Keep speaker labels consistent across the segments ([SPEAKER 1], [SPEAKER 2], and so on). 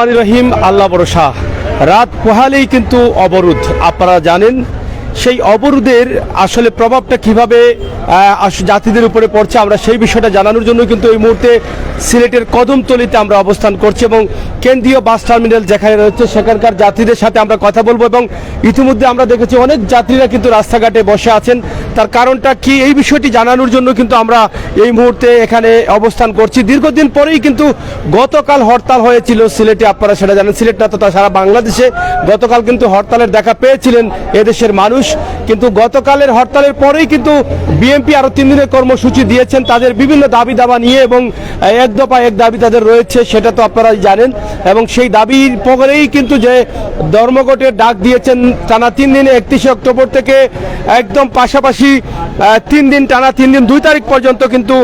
[SPEAKER 1] রহমানির রহিম। আল্লাহ ভরসা। রাত পোহালেই কিন্তু অবরোধ, আপনারা জানেন। সেই অবরোধের আসলে প্রভাবটা কিভাবে যাত্রীদের উপরে পড়ছে আমরা সেই বিষয়টা জানানোর জন্য কিন্তু এই মুহূর্তে সিলেটের কদমতলীতে আমরা অবস্থান করছি এবং কেন্দ্রীয় বাস টার্মিনাল যেখানে রয়েছে সেখানকার যাত্রীদের সাথে আমরা কথা বলবো। এবং ইতিমধ্যে আমরা দেখেছি অনেক যাত্রীরা কিন্তু রাস্তাঘাটে বসে আছেন। তার কারণটা কি এই বিষয়টি জানানোর জন্য কিন্তু আমরা এই মুহূর্তে এখানে অবস্থান করছি। দীর্ঘদিন পরেই কিন্তু গতকাল হরতাল হয়েছিল সিলেটে, আপনারা সেটা জানেন। সিলেট না তো সারা বাংলাদেশে গতকাল কিন্তু হরতালের দেখা পেয়েছিলেন এদেশের মানুষ। কিন্তু গতকালের হরতালের পরেই কিন্তু বিএনপি আরো 3 দিনের কর্মসূচি দিয়েছেন তাদের বিভিন্ন দাবি দাবা নিয়ে, এবং এক দফা এক দাবি তাদের রয়েছে, সেটা তো আপনারা জানেন। এবং সেই দাবির পরেই কিন্তু যে ধর্মঘটের ডাক দিয়েছেন টানা 3 দিন, 31 অক্টোবর থেকে একদম পাশাপাশি 3 দিন টানা 3 দিন 2 তারিখ পর্যন্ত কিন্তু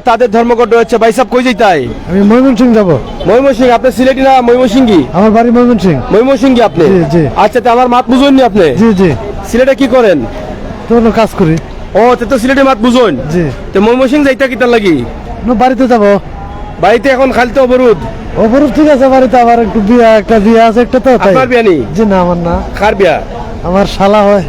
[SPEAKER 1] তাদের ধর্মঘট রয়েছে। ভাই সাহেব কই যাইতাই?
[SPEAKER 2] আমি ময়মনসিং যাব।
[SPEAKER 1] ময়মনসিং? আপনি সিলেটি না ময়মনসিংহি?
[SPEAKER 2] আমার বাড়ি ময়মনসিং।
[SPEAKER 1] ময়মনসিংহি আপনি?
[SPEAKER 2] জি জি।
[SPEAKER 1] আচ্ছা, তো আমার মাত বুঝুননি আপনি?
[SPEAKER 2] জি জি।
[SPEAKER 1] সিলেটে কি করেন?
[SPEAKER 2] তো কাজ করি।
[SPEAKER 1] ও, তো সিলেটে মাত বুঝুন?
[SPEAKER 2] জি।
[SPEAKER 1] তো ময়মনসিং যাইতা কিতার লাগি?
[SPEAKER 2] বাড়িতে যাব।
[SPEAKER 1] বাড়িতে এখন খালি তো অবরোধ।
[SPEAKER 2] অবরোধ ঠিক আছে, বাড়িতে আবার একটু একটা বিয়ে আছে একটা, তো তাই।
[SPEAKER 1] আপনার বিয়া নেই?
[SPEAKER 2] জি না, আমার না।
[SPEAKER 1] কার বিয়া?
[SPEAKER 2] আমার শালা হয়।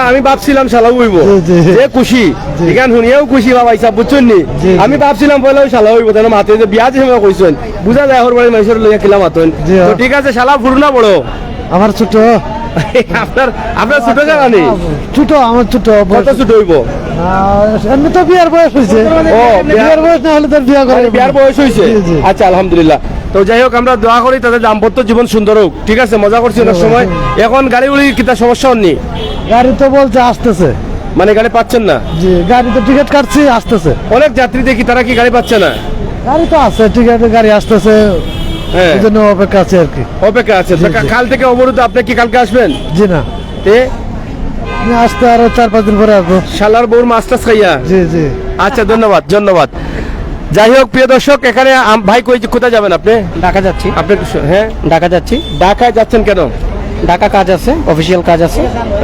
[SPEAKER 1] আমি ভাবছিলাম শালা হইব।
[SPEAKER 2] জি জি।
[SPEAKER 1] যে খুশি এখান শুনিয়েও খুশি বাবা হিসাব বুঝছেন নি?
[SPEAKER 2] জি।
[SPEAKER 1] আমি ভাবছিলাম পয়লা ওই শালা হইব, তাহলে মাতে যে বিয়া যে সময় কইছেন বুঝা যায় ওর বাড়ির মানুষের লইয়া কিলা মাতন।
[SPEAKER 2] জি।
[SPEAKER 1] তো ঠিক আছে, শালা ফুরু না বড়?
[SPEAKER 2] আমার ছোট।
[SPEAKER 1] আপনার আপনার ছোট জায়গা নেই?
[SPEAKER 2] ছোট, আমার ছোট।
[SPEAKER 1] কত ছোট হইব?
[SPEAKER 2] এমনি তো বিয়ার বয়স হয়েছে।
[SPEAKER 1] ও,
[SPEAKER 2] বিয়ার বয়স না হলে তোর বিয়া করে?
[SPEAKER 1] বিয়ার বয়স হয়েছে?
[SPEAKER 2] জি, জি।
[SPEAKER 1] আচ্ছা, আলহামদুলিল্লাহ। তো যাই হোক, আমরা দোয়া করি তাদের দাম্পত্য জীবন সুন্দর হোক। ঠিক আছে, মজা করছি অনেক সময়। এখন গাড়ি উড়ি কিতা সমস্যা হননি?
[SPEAKER 2] গাড়ি তো বলছে আসতেছে।
[SPEAKER 1] মানে গাড়ি পাচ্ছেন না?
[SPEAKER 2] জি, গাড়ি তো টিকিট কাটছি, আসতেছে।
[SPEAKER 1] অনেক যাত্রী দেখি তারা কি গাড়ি পাচ্ছে না?
[SPEAKER 2] গাড়ি তো আছে, টিকিটের গাড়ি আসতেছে।
[SPEAKER 1] হ্যাঁ,
[SPEAKER 2] এই জন্য অপেক্ষা আছে আর কি।
[SPEAKER 1] অপেক্ষা আছে।
[SPEAKER 2] জি, জি।
[SPEAKER 1] কাল থেকে অবরোধ, আপনি কি কালকে আসবেন?
[SPEAKER 2] জি না,
[SPEAKER 1] এ
[SPEAKER 2] আমি আসতে আরো 4-5 দিন পরে আসবো।
[SPEAKER 1] শালার বউর মাস্টার্স খাইয়া?
[SPEAKER 2] জি জি।
[SPEAKER 1] আচ্ছা, ধন্যবাদ ধন্যবাদ। যাই হোক, প্রিয় দর্শক, এখানে ভাই কোথায় যাবেন আপনি?
[SPEAKER 3] ঢাকা যাচ্ছি।
[SPEAKER 1] আপনি হ্যাঁ,
[SPEAKER 3] ঢাকা যাচ্ছি।
[SPEAKER 1] ঢাকায় যাচ্ছেন কেন?
[SPEAKER 3] ঢাকা কাজ আছে, অফিসিয়াল কাজ আছে।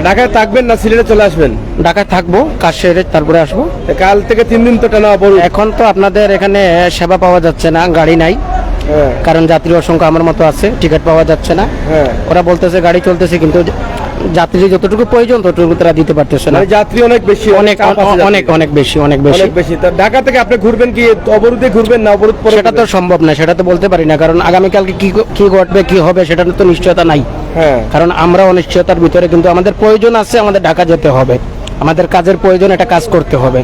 [SPEAKER 1] ঢাকায় থাকবেন না সিলেটে চলে আসবেন?
[SPEAKER 3] ঢাকায় থাকবো, কাজ সেরে তারপরে আসবো।
[SPEAKER 1] কাল থেকে 3 দিন তো টানা অবরোধ।
[SPEAKER 3] এখন তো আপনাদের এখানে সেবা পাওয়া যাচ্ছে না, গাড়ি নাই।
[SPEAKER 1] হ্যাঁ
[SPEAKER 3] কারণ যাত্রী অসংখ্য আমার মতো আছে, টিকিট পাওয়া যাচ্ছে না।
[SPEAKER 1] হ্যাঁ।
[SPEAKER 3] ওরা বলতেছে গাড়ি চলতেছে, কিন্তু যাত্রী যতটুকু প্রয়োজন ততটুকু তারা দিতে পারতেছে না।
[SPEAKER 1] মানে যাত্রী অনেক বেশি,
[SPEAKER 3] অনেক
[SPEAKER 1] চাপ আছে যাত্রী।
[SPEAKER 3] অনেক অনেক বেশি, অনেক বেশি।
[SPEAKER 1] অনেক বেশি। তা ঢাকা থেকে আপনি ঘুরবেন কি অবরোধে ঘুরবেন না অবরোধ পরে?
[SPEAKER 3] সেটা তো সম্ভব না, সেটা তো বলতে পারি না, কারণ আগামীকালকে কি ঘটবে কি হবে সেটা তো নিশ্চয়তা নাই।
[SPEAKER 1] হ্যাঁ,
[SPEAKER 3] কারণ আমরা অনিশ্চয়তার ভিতরে, কিন্তু আমাদের প্রয়োজন আছে, আমাদের ঢাকা যেতে হবে, আমাদের কাজের প্রয়োজন, এটা কাজ করতে হবে।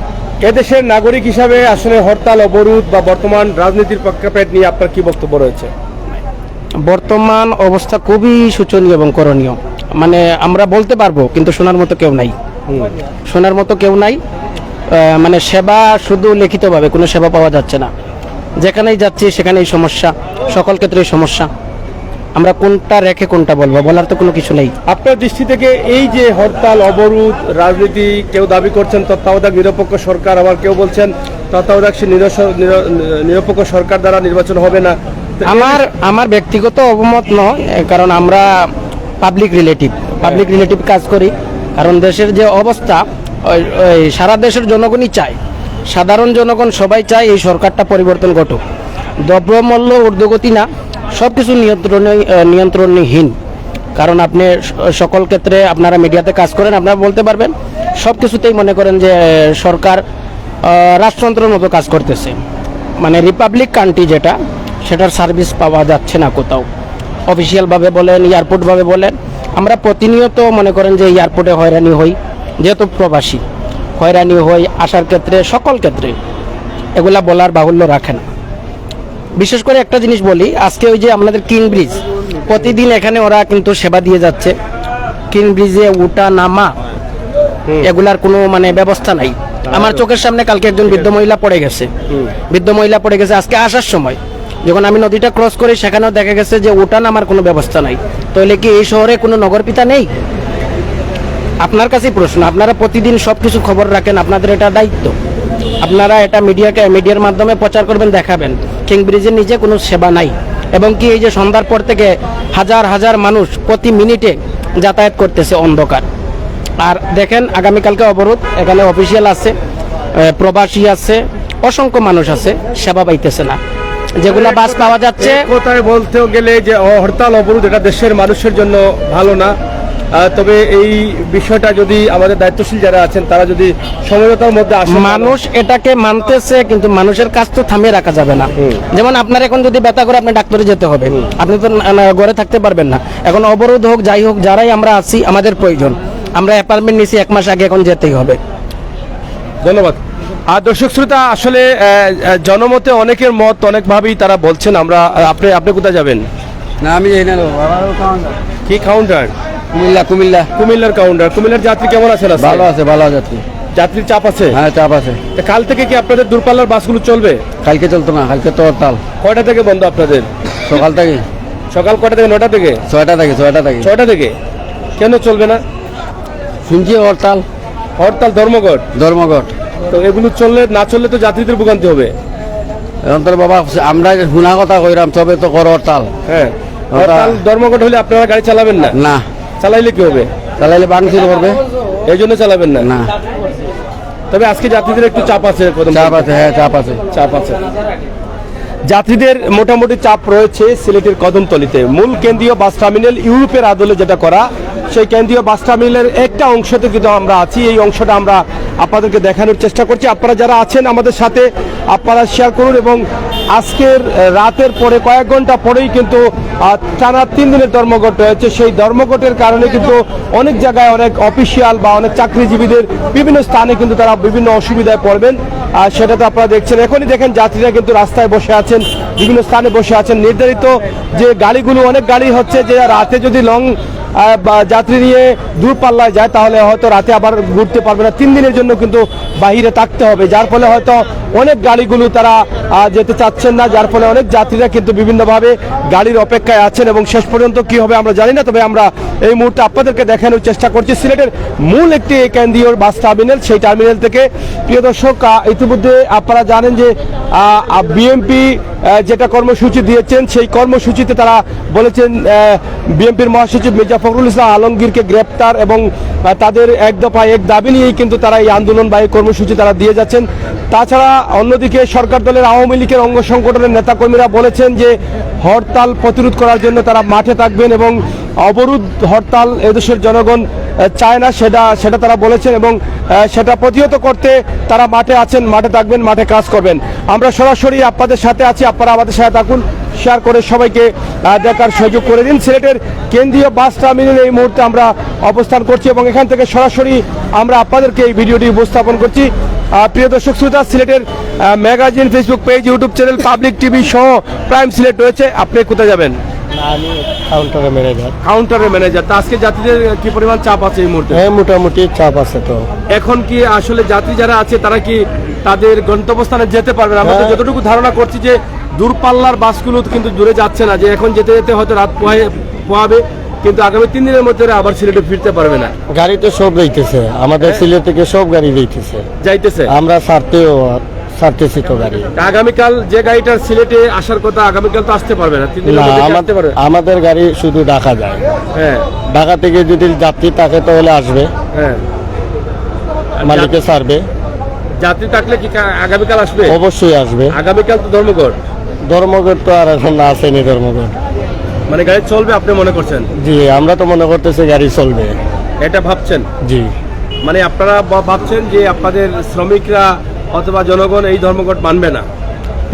[SPEAKER 1] এদেশের নাগরিক হিসাবে আসলে হরতাল অবরোধ বা বর্তমান রাজনীতির প্রেক্ষাপট নিয়ে আপনার কি বক্তব্য রয়েছে?
[SPEAKER 3] বর্তমান অবস্থা খুবই শোচনীয় এবং করণীয়। মানে আমরা বলতে পারবো, কিন্তু শোনার মতো কেউ নাই। শোনার মতো কেউ নাই। মানে সেবা শুধু লিখিতভাবে কোনো সেবা পাওয়া যাচ্ছে না। যেখানেই যাচ্ছি সেখানেই সমস্যা, সকল ক্ষেত্রেই সমস্যা। আমরা কোনটা রেখে কোনটা বলবো, বলার তো কোনো কিছু নেই।
[SPEAKER 1] আপনার দৃষ্টি থেকে এই যে হরতাল অবরোধ রাজনীতি, কেউ দাবি করছেন তত্ত্বাবধায়ক নিরপেক্ষ সরকার, আবার কেউ বলছেন তত্ত্বাবধায়ক নিরপেক্ষ সরকার দ্বারা নির্বাচন হবে না।
[SPEAKER 3] আমার ব্যক্তিগত অবমত নয়, কারণ আমরা পাবলিক রিলেটিভ কাজ করি। কারণ দেশের যে অবস্থা, ওই সারা দেশের জনগণই চায়, সাধারণ জনগণ সবাই চায় এই সরকারটা পরিবর্তন ঘটুক। দ্রব্যমূল্য ঊর্ধ্বগতি না, সব কিছু নিয়ন্ত্রণহীন। কারণ আপনি সকল ক্ষেত্রে, আপনারা মিডিয়াতে কাজ করেন, আপনারা বলতে পারবেন, সব কিছুতেই মনে করেন যে সরকার রাজতন্ত্রের মতো কাজ করতেছে। মানে রিপাবলিক কান্ট্রি যেটা, সেটার সার্ভিস পাওয়া যাচ্ছে না কোথাও। অফিসিয়ালভাবে বলেন, এয়ারপোর্টভাবে বলেন, আমরা প্রতিনিয়ত মনে করেন যে এয়ারপোর্টে হয়রানি হই, যেহেতু প্রবাসী হয়রানি হই আসার ক্ষেত্রে, সকল ক্ষেত্রে। এগুলা বলার বাহুল্য রাখে না। বিশেষ করে একটা জিনিস বলি, আজকে ওই যে আমাদের কিং ব্রিজ, প্রতিদিন এখানে ওরা কিন্তু সেবা দিয়ে যাচ্ছে। কিং ব্রিজে উঠা নামা এগুলার কোনো মানে ব্যবস্থা নাই। আমার চোখের সামনে কালকে একজন বৃদ্ধ মহিলা পড়ে গেছে। আজকে আসার সময় যখন আমি নদীটা ক্রস করি, সেখানেও দেখা গেছে যে ওটা নামার কোনো ব্যবস্থা নাই। তাহলে কি এই শহরে কোনো নগরপিতা নেই? আপনার কাছে প্রশ্ন, আপনারা প্রতিদিন সবকিছু খবর রাখেন, আপনাদের এটা দায়িত্ব। আপনারা এটা মিডিয়ার মাধ্যমে প্রচার করবেন, দেখাবেন কিং ব্রিজের নিচে কোনো সেবা নাই। এবং কি এই যে সন্ধ্যার পর থেকে হাজার হাজার মানুষ প্রতি মিনিটে যাতায়াত করতেছে অন্ধকার। আর দেখেন আগামীকালকে অবরোধ, এখানে অফিসিয়াল আছে, প্রবাসী আছে, অসংখ্য মানুষ আছে, সেবা পাইতেছে না। যেগুলা বাস পাওয়া যাচ্ছে।
[SPEAKER 1] কোথায় বলতে গেলে যে হরতাল অবরোধ এটা দেশের মানুষের জন্য ভালো না, তবে এই বিষয়টা যদি আমাদের দায়িত্বশীল যারা আছেন তারা যদি সমঝোতার মধ্যে আসে,
[SPEAKER 3] মানুষ এটাকে মানতেছে, কিন্তু মানুষের কাজ তো থামিয়ে রাখা যাবে না। যেমন আপনার এখন যদি ব্যথা করে আপনি ডাক্তারে যেতে হবে, আপনি তো ঘরে থাকতে পারবেন না। এখন অবরোধ হোক যাই হোক, যারাই আমরা আছি আমাদের প্রয়োজন। আমরা অ্যাপার্টমেন্ট নিছি 1 মাস আগে, এখন যেতেই হবে।
[SPEAKER 1] ধন্যবাদ। আর দর্শক শ্রোতা, আসলে জনমতে অনেকের মত অনেকভাবেই তারা বলছেন। আমরা আপনি কোথায় যাবেন?
[SPEAKER 2] না আমি এই না
[SPEAKER 1] কি কাউন্টার? কুমিল্লার কাউন্টার। কুমিল্লার যাত্রী কেমন আছেন?
[SPEAKER 2] ভালো আছে, ভালো আছে।
[SPEAKER 1] যাত্রীর চাপ আছে?
[SPEAKER 2] হ্যাঁ চাপ আছে।
[SPEAKER 1] তা কাল থেকে কি আপনাদের দূরপাল্লার বাসগুলো চলবে?
[SPEAKER 2] কালকে চলতো না, কালকে তো হরতাল।
[SPEAKER 1] কয়টা থেকে বন্ধ আপনাদের?
[SPEAKER 2] সকাল থেকে
[SPEAKER 1] সকাল কয়টা থেকে? 9টা থেকে?
[SPEAKER 2] 6টা থেকে
[SPEAKER 1] 6টা থেকে। কেন চলবে না?
[SPEAKER 2] শুনছি হরতাল
[SPEAKER 1] ধর্মঘট। তো এগুলো না চললে তো যাত্রীদের ভোগান্তি হবে।
[SPEAKER 2] এখন তো বাবা আমরা শোনা কথা কইরাম, তবে তো কর হরতাল।
[SPEAKER 1] হ্যাঁ, হরতাল ধর্মঘট হলে আপনারা গাড়ি চালাবেন না?
[SPEAKER 2] না।
[SPEAKER 1] চালাইলে কি হবে?
[SPEAKER 2] চালাইলে ভাঙচুর করবে,
[SPEAKER 1] এই জন্য চালাবেন না?
[SPEAKER 2] না।
[SPEAKER 1] তবে আজকে যাত্রীদের একটু চাপ আছে।
[SPEAKER 2] চাপ আছে, হ্যাঁ চাপ আছে।
[SPEAKER 1] যাত্রীদের মোটামুটি চাপ রয়েছে সিলেটের কদমতলীতে। মূল কেন্দ্রীয় বাস টার্মিনাল ইউরোপের আদলে যেটা করা, সেই কেন্দ্রীয় বাস টার্মিনালের একটা অংশতে কিন্তু আমরা আছি। এই অংশটা আমরা আপনাদেরকে দেখানোর চেষ্টা করছি। আপনারা যারা আছেন আমাদের সাথে আপনারা শেয়ার করুন। এবং আজকের রাতের পরে কয়েক ঘন্টা পরেই কিন্তু টানা 3 দিনের ধর্মঘট রয়েছে। সেই ধর্মঘটের কারণে কিন্তু অনেক জায়গায় অনেক অফিসিয়াল বা অনেক চাকরিজীবীদের বিভিন্ন স্থানে কিন্তু তারা বিভিন্ন অসুবিধায় পড়বেন। আর সেটা তো আপনারা দেখছেন। এখনই দেখেন যাত্রীরা কিন্তু রাস্তায় বসে আছেন, বিভিন্ন স্থানে বসে আছেন। নির্ধারিত যে গাড়িগুলো, অনেক গাড়ি হচ্ছে যে রাতে যদি লং যাত্রী নিয়ে দূরপাল্লায় যায় তাহলে হয়তো রাতে আবার ঘুরতে পারবে না। 3 দিনের জন্য কিন্তু বাহিরে থাকতে হবে, যার ফলে হয়তো অনেক গাড়িগুলো তারা যেতে চাচ্ছেন না, যার ফলে অনেক যাত্রীরা কিন্তু বিভিন্নভাবে গাড়ির অপেক্ষায় আছেন। এবং শেষ পর্যন্ত কি হবে আমরা জানি না, তবে আমরা এই মুহূর্তে আপনাদেরকে দেখানোর চেষ্টা করছি সিলেটের মূল একটি কেন্দ্রীয় বাস টার্মিনাল। সেই টার্মিনাল থেকে প্রিয় দর্শক, ইতিমধ্যে আপনারা জানেন যে বিএমপি যেটা কর্মসূচি দিয়েছেন, সেই কর্মসূচিতে তারা বলেছেন বিএনপির মহাসচিব মির্জা ফখরুল ইসলাম আলমগীরকে গ্রেপ্তার এবং তাদের এক দফায় এক দাবি নিয়েই কিন্তু তারা এই আন্দোলন বা এই কর্মসূচি তারা দিয়ে যাচ্ছেন। তাছাড়া অন্যদিকে সরকার দলের আওয়ামী লীগের অঙ্গ সংগঠনের নেতাকর্মীরা বলেছেন যে হরতাল প্রতিরোধ করার জন্য তারা মাঠে থাকবেন এবং অবরোধ হরতাল এদেশের জনগণ চায় না, সেটা তারা বলেছেন এবং সেটা প্রতিহত করতে তারা মাঠে আছেন, মাঠে থাকবেন, মাঠে কাজ করবেন। আমরা সরাসরি আপনাদের সাথে আছি, আপনারা আমাদের সাথে থাকুন, শেয়ার করে সবাইকে দেখার সুযোগ করে দিন। সিলেটের কেন্দ্রীয় বাস টার্মিনালে এই মুহূর্তে আমরা অবস্থান করছি এবং এখান থেকে সরাসরি আমরা আপনাদেরকে এই ভিডিওটি উপস্থাপন করছি। প্রিয় দর্শক শ্রোতা, সিলেটের magazine, Facebook page, YouTube channel, public TV সহ প্রাইম সিলেট রয়েছে। আপনি কোথায় যাবেন?
[SPEAKER 2] আমি কাউন্টারের ম্যানেজার।
[SPEAKER 1] তা আজকে যাত্রীদের কি পরিমাণ চাপ আছে এই মুহূর্তে?
[SPEAKER 2] হ্যাঁ মোটামুটি চাপ আছে। তো
[SPEAKER 1] এখন কি আসলে যাত্রী যারা আছে তারা কি তাদের গন্তব্যস্থানে যেতে পারবেন? আমরা তো যতটুকু ধারণা করছি যে দূরপাল্লার বাসগুলো কিন্তু দূরে যাচ্ছে না, যে এখন যেতে যেতে হয়তো রাত পোহাবে, কিন্তু আগামী 3 দিনের মধ্যে আবার সিলেটে ফিরতে পারবে না।
[SPEAKER 2] গাড়ি তো সব যাইতেছে, আমাদের সিলেট থেকে সব গাড়ি যাইতেছে। আমরা ছাড়তেছি তো গাড়ি।
[SPEAKER 1] আগামীকাল যে গাড়িটার সিলেটে আসার কথা, আগামীকাল তো আসতে পারবে না, 3 দিনের মধ্যে আসতে পারবে।
[SPEAKER 2] আমাদের গাড়ি শুধু ঢাকা যায়।
[SPEAKER 1] হ্যাঁ,
[SPEAKER 2] ঢাকা থেকে যদি যাত্রী থাকে তাহলে আসবে।
[SPEAKER 1] হ্যাঁ,
[SPEAKER 2] মালিকে ছাড়বে।
[SPEAKER 1] যাত্রী থাকলে কি আগামীকাল আসবে?
[SPEAKER 2] অবশ্যই আসবে।
[SPEAKER 1] আগামীকাল তো
[SPEAKER 2] ধর্মঘট তো আর এখন আসেনি। ধর্মঘট
[SPEAKER 1] মানে গাড়ি চলবে আপনি মনে করছেন?
[SPEAKER 2] জি, আমরা তো মনে করতেছি গাড়ি চলবে,
[SPEAKER 1] এটা ভাবছেন?
[SPEAKER 2] জি।
[SPEAKER 1] মানে আপনারা ভাবছেন যে আপনাদের শ্রমিকরা অথবা জনগণ এই ধর্মঘট মানবে না?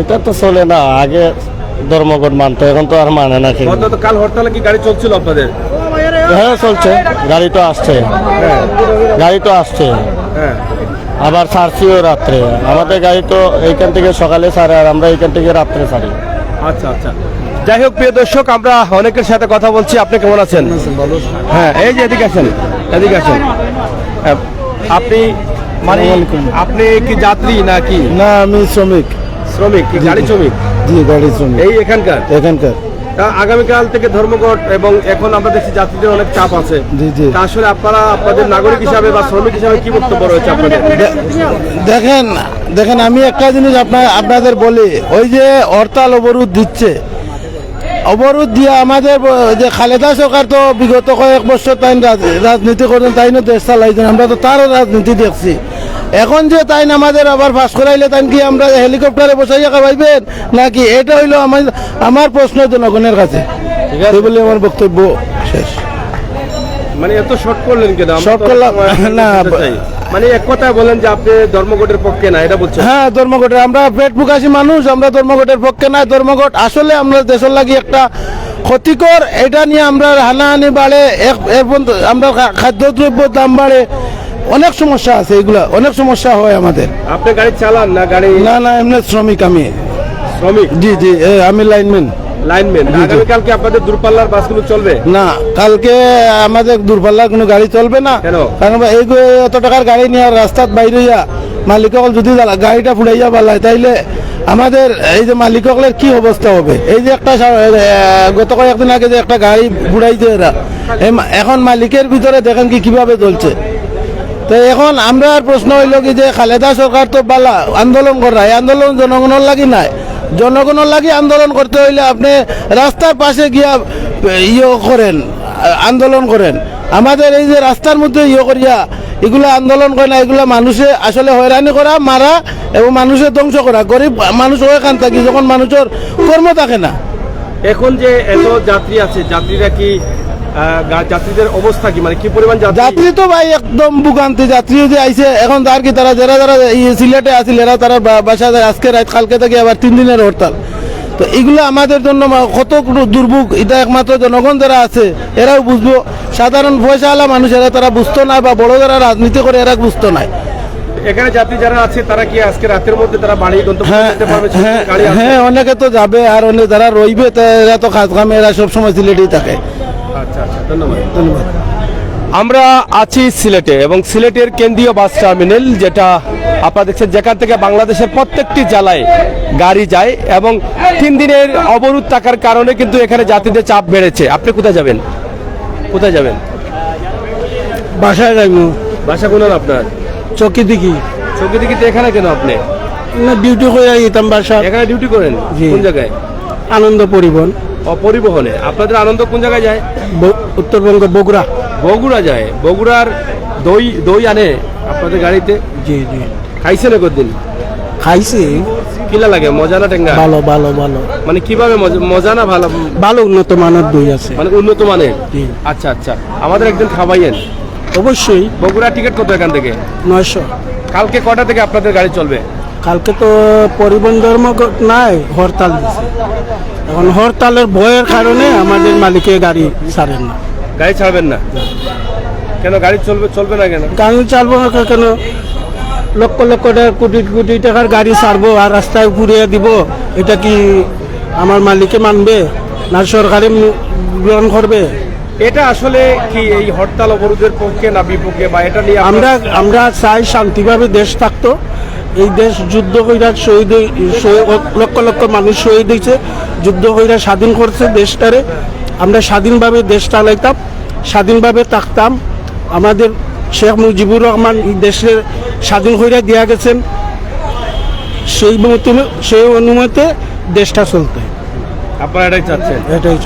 [SPEAKER 2] এটা তো চলে না, আগে ধর্মঘট মানতো, এখন তো আর মানে না।
[SPEAKER 1] কাল হরতালে কি গাড়ি চলছিল আপনাদের?
[SPEAKER 2] হ্যাঁ চলছে, গাড়ি তো আসছে।
[SPEAKER 1] হ্যাঁ,
[SPEAKER 2] আবার ছাড়ছিও রাত্রে। আমাদের গাড়ি তো এইখান থেকে সকালে ছাড়ে, আর আমরা এইখান থেকে রাত্রে ছাড়ি।
[SPEAKER 1] আচ্ছা আচ্ছা, যাই হোক প্রিয় দর্শক, আমরা অনেকের সাথে কথা বলছি। আপনি কেমন আছেন? হ্যাঁ, এই যে এদিকে আসেন। আপনি মানে আপনি কি যাত্রী নাকি?
[SPEAKER 2] না, আমি শ্রমিক।
[SPEAKER 1] কি গাড়ি শ্রমিক?
[SPEAKER 2] জি, গাড়ি শ্রমিক।
[SPEAKER 1] এই এখানকার? আগামীকাল থেকে ধর্মঘট এবং এখন আমরা দেখছি যাত্রীদের অনেক চাপ আছে।
[SPEAKER 2] জি জি।
[SPEAKER 1] আসলে আপনারা আপনাদের নাগরিক হিসাবে বা শ্রমিক হিসাবে কি বক্তব্য রয়েছে আপনাদের?
[SPEAKER 2] দেখেন আমি একটা জিনিস আপনাদের বলি, ওই যে হরতাল অবরোধ দিচ্ছে, অবরোধ দিয়ে আমাদের যে খালেদা সরকার তো বিগত কয়েক বছর তাই রাজনীতি করেন, তাই না দেশ চালাইছেন। আমরা তো তারও রাজনীতি দেখছি। এখন যে তাই না আমাদের আবার পাস করাইলে তাই কি আমরা হেলিকপ্টারে বসাইয়া খাওয়াইবেন নাকি, এটা হইলো আমার প্রশ্ন জনগণের কাছে।
[SPEAKER 1] ঠিক আছে।
[SPEAKER 2] এই বলে আমার বক্তব্য শেষ।
[SPEAKER 1] মানে এত শর্ট করলেন কেন? আমরা
[SPEAKER 2] Short
[SPEAKER 1] তো
[SPEAKER 2] করলাম,
[SPEAKER 1] সময়
[SPEAKER 2] না,
[SPEAKER 1] দিতে চাই। মানে এক কথায় বলেন যে আপনি ধর্মঘটের পক্ষে না, এটা বলছেন?
[SPEAKER 2] হ্যাঁ, ধর্মঘটের আমরা পেট প্রকাশী মানুষ, আমরা ধর্মঘটের পক্ষে নাই। ধর্মঘট আসলে আমরা দেশের লাগি একটা ক্ষতিকর, এটা নিয়ে আমরা হানাহানি বাড়ে, এর পর্যন্ত আমরা খাদ্যদ্রব্যের দাম বাড়ে, অনেক সমস্যা আছে, এগুলা অনেক সমস্যা হয় আমাদের।
[SPEAKER 1] আপনি গাড়ি চালান না? গাড়ি
[SPEAKER 2] না না, এমনি শ্রমিক আমি।
[SPEAKER 1] শ্রমিক?
[SPEAKER 2] জি জি, আমি লাইনম্যান।
[SPEAKER 1] লাইনম্যান। আগামীকালকে আপনাদের দূরপাল্লার বাসগুলো চলবে?
[SPEAKER 2] না, কালকে আমাদের দূরপাল্লার কোনো গাড়ি চলবে না।
[SPEAKER 1] কেন?
[SPEAKER 2] কারণ এই এত টাকার গাড়ি নিয়ে রাস্তাত বাইরে মালিক যদি গাড়িটা ফুড়াইয়া পালায়, তাইলে আমাদের এই যে মালিক সকলের কি অবস্থা হবে? এই যে একটা গত কয়েকদিন আগে যে একটা গাড়ি ফুড়াইছে এরা, এখন মালিকের ভিতরে দেখেন কি কিভাবে চলছে। তো এখন আমরা প্রশ্ন হইল কি যে খালেদা সরকার তো বালা আন্দোলন করা, এই আন্দোলন জনগণের লাগি নাই। জনগণের লাগি আন্দোলন করতে হইলে আপনি রাস্তার পাশে গিয়া করেন, আন্দোলন করেন। আমাদের এই যে রাস্তার মধ্যে করিয়া এগুলো আন্দোলন করে না, এগুলো মানুষে আসলে হয়রানি করা, মারা এবং মানুষের ধ্বংস করা। গরিব মানুষ ওখান থাকি যখন মানুষের কর্ম থাকে না।
[SPEAKER 1] এখন যে এত যাত্রী আছে, যাত্রীরা কি যাত্রীদের অবস্থা কি, মানে কি পরিমাণ
[SPEAKER 2] যাত্রী তো ভাই একদম ভোগান্তি। যাত্রী যে আইছে এখন তার কি তারা যারা যারা সিলেটে আছিল এরা তারা বাসা যায় আজকে রাত, কালকে থেকে আবার 3 দিনের হরতাল। তো এগুলো আমাদের জন্য কত দুর্ভোগ, এটা একমাত্র জনগণ যারা আছে এরাও বুঝবো। সাধারণ পয়সাওয়ালা মানুষ এরা তারা বুঝতো না, বা বড় যারা রাজনীতি করে এরা বুঝতো না।
[SPEAKER 1] এখানে যাত্রী যারা আছে তারা কি আজকে রাতের মধ্যে তারা বাড়ি গন্তব্যে যেতে পারবে? গাড়ি আছে?
[SPEAKER 2] হ্যাঁ, অনেকে তো যাবে, আর অনেক যারা রইবে এরা তো কাজ কামে, এরা সবসময় সিলেটেই থাকে।
[SPEAKER 1] আচ্ছা আচ্ছা, ধন্যবাদ।
[SPEAKER 2] ধন্যবাদ।
[SPEAKER 1] আমরা আছি সিলেটে এবং সিলেটের কেন্দ্রীয় বাস টার্মিনাল, যেটা আপনারা দেখছেন যেখান থেকে বাংলাদেশের প্রত্যেকটি জেলায় গাড়ি যায়, এবং 3 দিনের অবরোধ থাকার কারণে কিন্তু এখানে যাত্রীদের চাপ বেড়েছে। আপনি কোথায় যাবেন? কোথায় যাবেন?
[SPEAKER 2] বাসায় যাইব।
[SPEAKER 1] বাসা কোন আপনার?
[SPEAKER 2] চকি দিকি
[SPEAKER 1] চৌকি দিকে এখানে কেন আপনি?
[SPEAKER 2] না, ডিউটি করে যেতাম বাসা।
[SPEAKER 1] এখানে ডিউটি করেন?
[SPEAKER 2] জি।
[SPEAKER 1] কোন জায়গায়?
[SPEAKER 2] আনন্দ পরিবহন।
[SPEAKER 1] পরিবহনে। আপনাদের আনন্দ কোন জায়গায় যায়?
[SPEAKER 2] উত্তরবঙ্গ, বগুড়া।
[SPEAKER 1] বগুড়া যায়? বগুড়ার দই দই আনে আপনাদের গাড়িতে?
[SPEAKER 2] জি জি,
[SPEAKER 1] খাইছেন একদিন?
[SPEAKER 2] খাইছি।
[SPEAKER 1] কিলা লাগে? মজা না টেঙ্গা?
[SPEAKER 2] ভালো ভালো ভালো
[SPEAKER 1] মানে কিভাবে মজা না ভালো?
[SPEAKER 2] ভালো, উন্নত মানের দই আছে।
[SPEAKER 1] মানে উন্নত মানের?
[SPEAKER 2] জি।
[SPEAKER 1] আচ্ছা আচ্ছা, আমাদের একদিন খাওয়াইয়েন।
[SPEAKER 2] অবশ্যই।
[SPEAKER 1] বগুড়া টিকিট কত এখান থেকে?
[SPEAKER 2] 900।
[SPEAKER 1] কালকে কটা থেকে আপনাদের গাড়ি চলবে?
[SPEAKER 2] কালকে তো পরিবহন ধর্মঘট নাই, হরতাল দিছে। এখন হরতালের ভয়ের কারণে আমাদের মালিকের গাড়ি ছাড়েন না।
[SPEAKER 1] গাড়ি ছাড়বেন না কেন? গাড়ি চলবে না কেন?
[SPEAKER 2] গাড়ি চালবো না কেন? লক্ষ লক্ষ টাকা, কোটি কোটি টাকার গাড়ি ছাড়বো আর রাস্তায় ঘুরিয়ে দিব, এটা কি আমার মালিকে মানবে না সরকারে গ্রহণ করবে?
[SPEAKER 1] এটা আসলে কি এই হরতাল অবরোধের পক্ষে না বিপক্ষে, বা এটা নিয়ে
[SPEAKER 2] আমরা চাই শান্তিভাবে দেশ থাকতো। এই দেশ যুদ্ধ কইরা লক্ষ লক্ষ মানুষ শহীদ হয়েছে, যুদ্ধ কইরা স্বাধীন করছে দেশটারে। আমরা স্বাধীনভাবে দেশ চালাইতাম, স্বাধীনভাবে থাকতাম। আমাদের শেখ মুজিবুর রহমান এই দেশের স্বাধীন কইরা দিয়া গেছেন, সেই অনুমতে দেশটা চলতে।
[SPEAKER 1] আপনারা এটাই চাচ্ছেন?
[SPEAKER 2] এটাই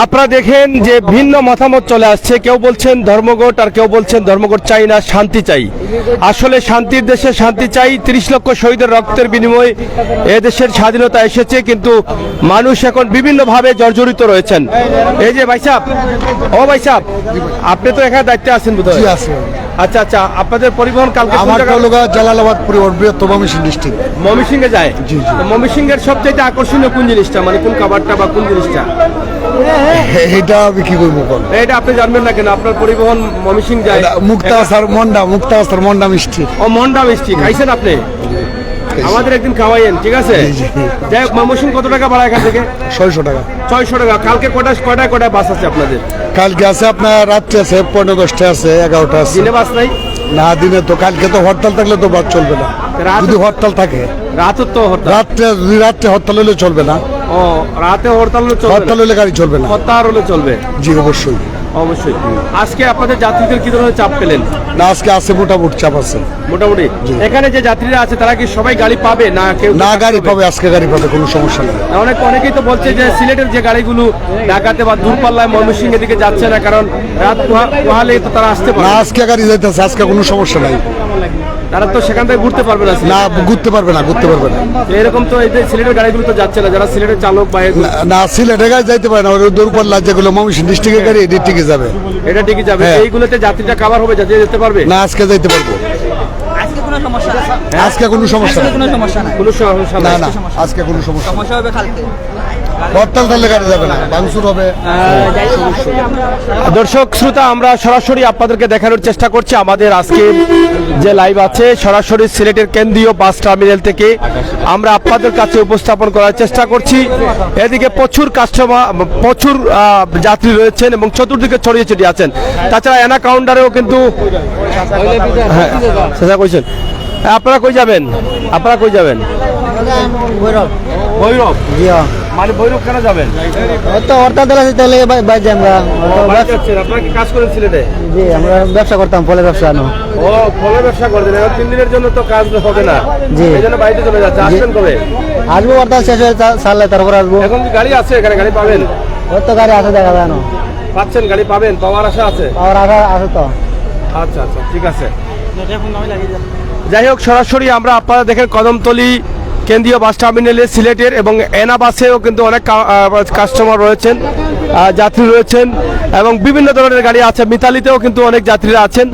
[SPEAKER 1] আপনারা দেখেন যে ভিন্ন মতামত চলে আসছে। কেউ বলছেন ধর্মঘট, আর কেউ বলছেন ধর্মঘট চাই না, শান্তি চাই। আসলে শান্তির দেশে শান্তি চাই। 30 লক্ষ শহীদের রক্তের বিনিময়ে এদেশের স্বাধীনতা এসেছে, কিন্তু মানুষ এখন বিভিন্নভাবে জর্জরিত রয়েছেন। এই যে ভাই সাহেব, ও ভাই সাহেব, আপনি তো এখানে দায়িত্বে আছেন বোধহয়? আচ্ছা আচ্ছা, আপনাদের পরিবহন কালকে কোন জায়গায়?
[SPEAKER 4] জালালাবাদ পরিবহন, বৃহত্তম ময়মনসিংহ ডিস্ট্রিক্ট।
[SPEAKER 1] ময়মনসিংহে যায়? তো ময়মনসিংহের সবচেয়ে আকর্ষণীয় কোন জিনিসটা, মানে কোন খাবারটা বা কোন জিনিসটা?
[SPEAKER 4] এটা আমি কি করবো বল?
[SPEAKER 1] এটা আপনি জানবেন না কেন? আপনার পরিবহন ময়মনসিংহ যায়?
[SPEAKER 4] মুক্তাস্তার মন্ডা মিষ্টি।
[SPEAKER 1] ও, মন্ডা মিষ্টি খাইছেন আপনি? আমাদের একদিন খাওয়াইয়েন, ঠিক আছে? যাই হোক, ময়মনসিংহ কত টাকা ভাড়া এখান থেকে?
[SPEAKER 4] 600 টাকা।
[SPEAKER 1] 600 টাকা। কালকে কয়টায় বাস আছে আপনাদের?
[SPEAKER 4] কালকে আছে আপনার রাত্রে আছে 15-10টা আছে, 11টা আছে।
[SPEAKER 1] দিনে বাস নাই?
[SPEAKER 4] না, দিনে তো কালকে তো হরতাল থাকলে তো বাস চলবে না। যদি হরতাল থাকে
[SPEAKER 1] রাতের তো হরতাল।
[SPEAKER 4] রাত্রে হরতাল হলে চলবে না।
[SPEAKER 1] ও, রাতে হরতাল হলে চলবে?
[SPEAKER 4] হরতাল হলে গাড়ি চলবে না।
[SPEAKER 1] হরতাল হলে চলবে?
[SPEAKER 4] জি, অবশ্যই।
[SPEAKER 1] অবশ্যই। আজকে আপনাদের যাত্রীদের কি ধরনের চাপ পেলেন?
[SPEAKER 4] না আজকে আছে মোটামুটি চাপ আছে।
[SPEAKER 1] মোটামুটি এখানে যে যাত্রীরা আছে তারা কি সবাই গাড়ি পাবে না কেউ
[SPEAKER 4] না গাড়ি পাবে, আজকে গাড়ি পাবে, কোনো সমস্যা নেই।
[SPEAKER 1] অনেকেই তো বলছে যে সিলেটের যে গাড়িগুলো ঢাকাতে বা দূরপাল্লায় ময়মনসিংহ এদিকে যাচ্ছে না, কারণ রাত পোহালেই তো তারা আসতে
[SPEAKER 4] না
[SPEAKER 1] পারে।
[SPEAKER 4] আজকে গাড়ি যাইতেছে, আজকে কোনো সমস্যা নাই।
[SPEAKER 1] তারা তো সেখান থেকে ঘুরতে পারবে না।
[SPEAKER 4] না ঘুরতে পারবে না, ঘুরতে পারবে না।
[SPEAKER 1] এরকম তো এই যে সিলেটের গাড়িগুলো তো যাচ্ছে না, যারা সিলেটের চালক বা এগুলো,
[SPEAKER 4] না সিলেটে গাড়ি যাইতে পারে না, ওই দূরপাল্লা যেগুলো ময়মনসিংহ ডিস্ট্রিক্টের গাড়ি এটি টিকে যাবে।
[SPEAKER 1] এটা ঠিকই যাবে।
[SPEAKER 4] হ্যাঁ।
[SPEAKER 1] এইগুলোতে যাত্রীটা কাভার হবে, যাত্রী যেতে পারবে
[SPEAKER 4] না আজকে যাইতে পারবো,
[SPEAKER 5] আজকে কোনো সমস্যা নাই।
[SPEAKER 4] আজকে কোনো সমস্যা নেই।
[SPEAKER 5] কোনো সমস্যা নাই।
[SPEAKER 1] কোনো সমস্যা
[SPEAKER 4] না
[SPEAKER 1] নাই।
[SPEAKER 4] না আজকে কোনো সমস্যা নেই।
[SPEAKER 5] সমস্যা হবে কালকে।
[SPEAKER 4] হরতাল থাকলে গাড়ি যাবে না, ভাঙচুর হবে।
[SPEAKER 1] দর্শক শ্রোতা, আমরা সরাসরি আপনাদেরকে দেখানোর চেষ্টা করছি আমাদের আজকে যে লাইভ আছে সরাসরি সিলেটের কেন্দ্রীয় বাস টার্মিনাল থেকে আমরা আপনাদের কাছে উপস্থাপন করার চেষ্টা করছি। এদিকে প্রচুর কাস্টমার, প্রচুর যাত্রী রয়েছেন এবং চতুর্দিকে ছড়িয়ে ছিটিয়ে আছেন। তাছাড়া এনা কাউন্টারেও কিন্তু সেটা কইছেন। আপনারা কই যাবেন? আপনারা কই যাবেন? ভৈরব। মানে ভৈরব কেন যাবেন?
[SPEAKER 3] তো হরতাল আছে তাহলে বাইরে আমরা
[SPEAKER 1] বাড়িতে যাচ্ছেন? আপনারা কি কাজ করেন সিলেটে?
[SPEAKER 3] জি আমরা ব্যবসা করতাম, ফলের ব্যবসা।
[SPEAKER 1] ও, ফলের ব্যবসা করতেন। এবার 3 দিনের জন্য তো কাজ হবে না,
[SPEAKER 3] জি।
[SPEAKER 1] এই জন্য বাড়িতে চলে যাচ্ছে। আসবেন কবে?
[SPEAKER 3] আসবো, হরতাল শেষ হয়ে ছাড়লে তারপর আসবো।
[SPEAKER 1] এখন কি গাড়ি আছে এখানে? গাড়ি পাবেন?
[SPEAKER 3] ওর তো গাড়ি আছে, দেখা যায় না।
[SPEAKER 1] পাচ্ছেন? গাড়ি পাবেন, পাওয়ার আশা আছে?
[SPEAKER 3] আর আছে তো।
[SPEAKER 1] আচ্ছা আচ্ছা, ঠিক আছে। যাই হোক, সরাসরি আমরা আপনারা দেখেন কদমতলী কেন্দ্রীয় বাস টার্মিনালে সিলেটের এবং এনা বাসেও কিন্তু অনেক কাস্টমার রয়েছেন, যাত্রী রয়েছেন এবং বিভিন্ন ধরনের গাড়ি আছে। মিতালিতেও কিন্তু অনেক যাত্রীরা আছেন